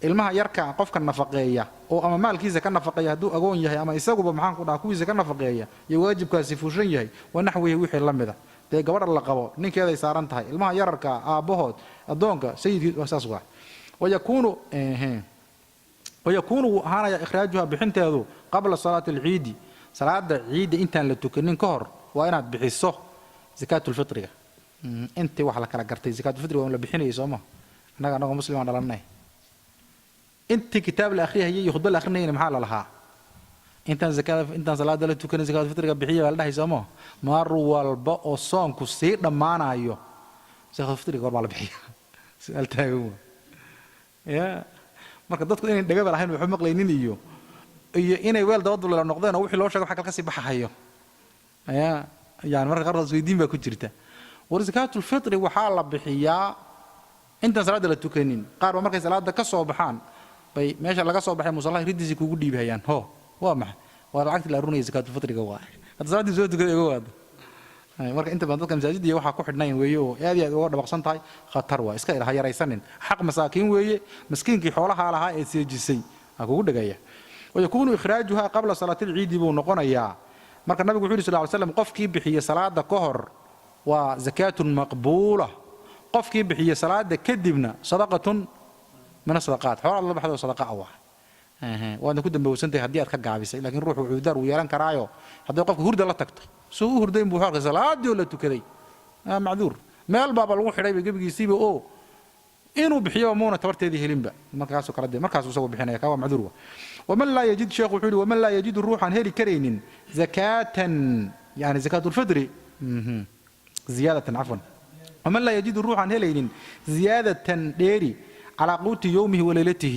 Speaker 1: ilmaha yarka qofka nafaqeeya oo ama maalkiisa ka nafaqeeya haduu agoon yahay ama isaguba maxaan ku dhahaa kuwiisa ka nafaqeeya iyo waajibkaasi fuushan yahay wanaxwihi wixii lamida de gabadha la qabo ninkeeda ay saaran tahay ilmaha yararka aabahood adoonka sayidkii wasaas waa wayakunu ويكون هانا إخراجها بحنتهذو قبل صلاة العيد صلاة العيد أنت اللي تكنين كهر وأنا بحسه زكاة الفطر أنت وحلا كلا قرتي زكاة الفطر ولا بحني يسمى أنا مسلم على لنا أنت كتاب الأخير هي يخد الأخير محل لها أنت زكاة أنت صلاة اللي تكنين زكاة الفطر بحية ولا يسمى مر والباء الصام كسير لما أنا أيوه زكاة الفطر قرب على بحية سألتها هو يا marka dadku inay dhagaba lahayn waxu maqlaynin iyo inay weel dabad la noqdeen oo wixii loo sheegay waxa kala kasi baxayo yani marka qaar isweydiin baa ku jirta war zakaatul fitr waxa la bixiyaa inta salaada la tukanin qaar ba markay salaada ka soo baxaan bay meesha laga soo baxay musallaha ridisi kugu dhiibhayaan waa maxay waa lacagta la runay zakaatul fitriga waa hada salaadii soo tukaday uga wada marka inta badan dadka masaajidda waxa ku xidhnayn weeyo aad iyo aad uga dhabaqsan tahay khatar waa iska ilaha yaraysanin xaq masaakiin weeye miskiinkii xoolaha lahaa ee seejisay ha kugu dhagaya ويكون إخراجها قبل صلاة العيد بنقنيا marka nabigu wuxuu sallallahu alayhi wasallam qofkii bixiya salaada ka hor waa zakatun maqbuula qofkii bixiya salaada kadibna sadaqatun min sadaqat xoolo la baxdo sadaqa ah waana ku dambeysantay hadii aad ka gaabisay laakiin ruuxu cuudar uu yeelan karaayo hadii qofku hurda la tagto soo hurday buu xaqay salaadii la tukaday macduur meel baaba lagu xidhay gabigiisiiba oo inuu bixiyo moona tabarteedii helinba markaas kala de markaas uu soo bixinaya ka waa macduur ومن لا يجد شيخ وحيد ومن لا يجد روحا هيري كرين زكاة يعني زكاة الفطر زيادة عفوا ومن لا يجد روحا هيري زيادة ديري على قوت يومه وليلته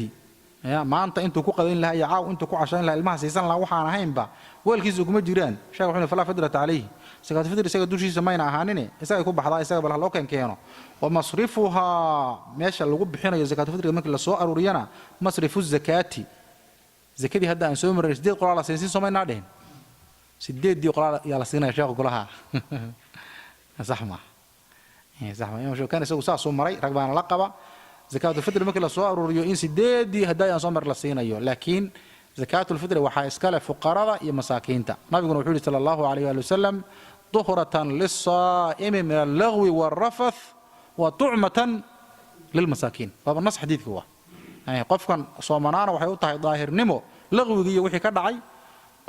Speaker 1: يا ما انتو كو قدين لها يعاو انتو كو عشان لها المها سيسان لها وحانا هينبا ويلكيسو كما جيران شيخ وحيد فلا فدرة عليه زكاة الفطر سيغا دوشي سماينا اهانيني اساقا كو بحضا اساقا بلها لو كان كيانو ومصرفها ماشا اللي قب بحينا زكاة الفطر ممكن لسوء أروريانا مصرف الزكاة زكدي هدا ان سو مر سديد قراله سينسين سومينا دهن سديد دي قراله يا لا سينا شيخ قولها زحمه زحمه يوم شو كان سو ساسو مري رغبان لا قبا زكاه الفطر مكلا سو اروريو ان سديد دي هدا ان سو مر لا سينايو لكن زكاه الفطر وحا اسكله فقراء يا مساكينتا نبينا وحده صلى الله عليه وسلم طهرة للصائم من اللغو والرفث وطعمة للمساكين هذا النص حديث هو qofkan soomanaana waxay u tahay daahirnimo laqwiga iyo wixii ka dhacay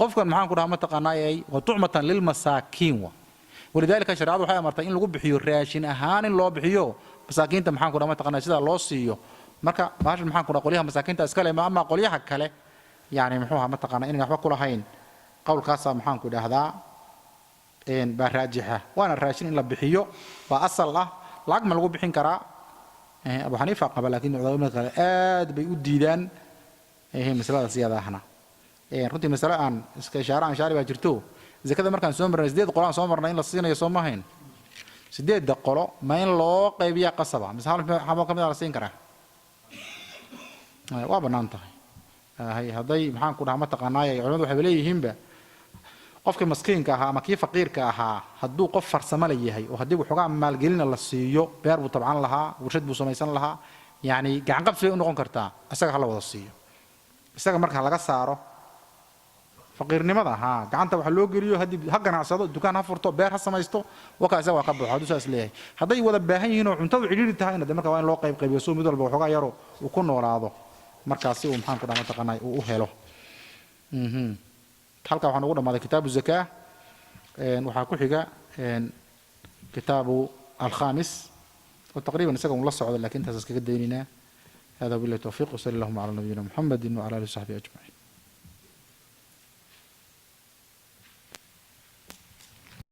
Speaker 1: qofkan maxaan ku dhahaa ma taqaanaayay wa tu'matan lil masaakiin walidaalika shariicadu waxay amartay in lagu bixiyo raashin ahaan in loo bixiyo masaakiinta maxaan ku dhahaa ma taqaanaay sida loo siiyo marka baashan maxaan ku dhahaa qoliyaha masaakiinta iska leh ama qoliyaha kale yani muxuu ahaa ma taqaanaa inay waxba ku lahayn qowlkaas maxaan ku dhahdaa baa raajixa waana raashin in la bixiyo baa asal ah lacag ma lagu bixin karaa أبو حنيفة قبل لكن علماء قال بي وديدان هي مسألة زيادة هنا runtii mas'ala aan iska ishaaraan shaariba jirto zakada markaan soo marnay sideed qolo aan soo marnay in la siinayo soo ma hayn sideed qolo ma in loo qaybiya qasaba misaal xabo kamid ah la siin karaa waa banaan tahay haday maxaan ku dhahaa ma taqaanaay culimadu waxay leeyihiinba qofka maskiinka ahaa ama kii faqiirka ahaa hadduu qof farsamo leeyahay oo hadii wuxuga maalgelin la siiyo beer buu tabcan lahaa warshad buu samaysan lahaa yani gacan qabsi u noqon kartaa isaga hala wada siiyo isaga marka laga saaro فقيرنimada gacanta waxa loo geliyo hadii ha ganacsado dukaan ha furto beer ha samaysto wakaasa waa ka buuxo haduu saas leeyahay haday wada baahan yihiin oo cuntada cidhiidhi tahayna marka waa in loo qayb qaybiyo soo mid walba wuxuga yaro uu ku noolaado markaasi uu maxaan ku dhamaa taqaanay uu u helo halka waxaan ugu dhamaaday kitaabu zakaa waxa ku xiga kitaabu al-khamis وتقريبا isaga la socdo laakiin taas iskaga deynina هذا بالله التوفيق وصلى الله على نبينا محمد وعلى اله وصحبه اجمعين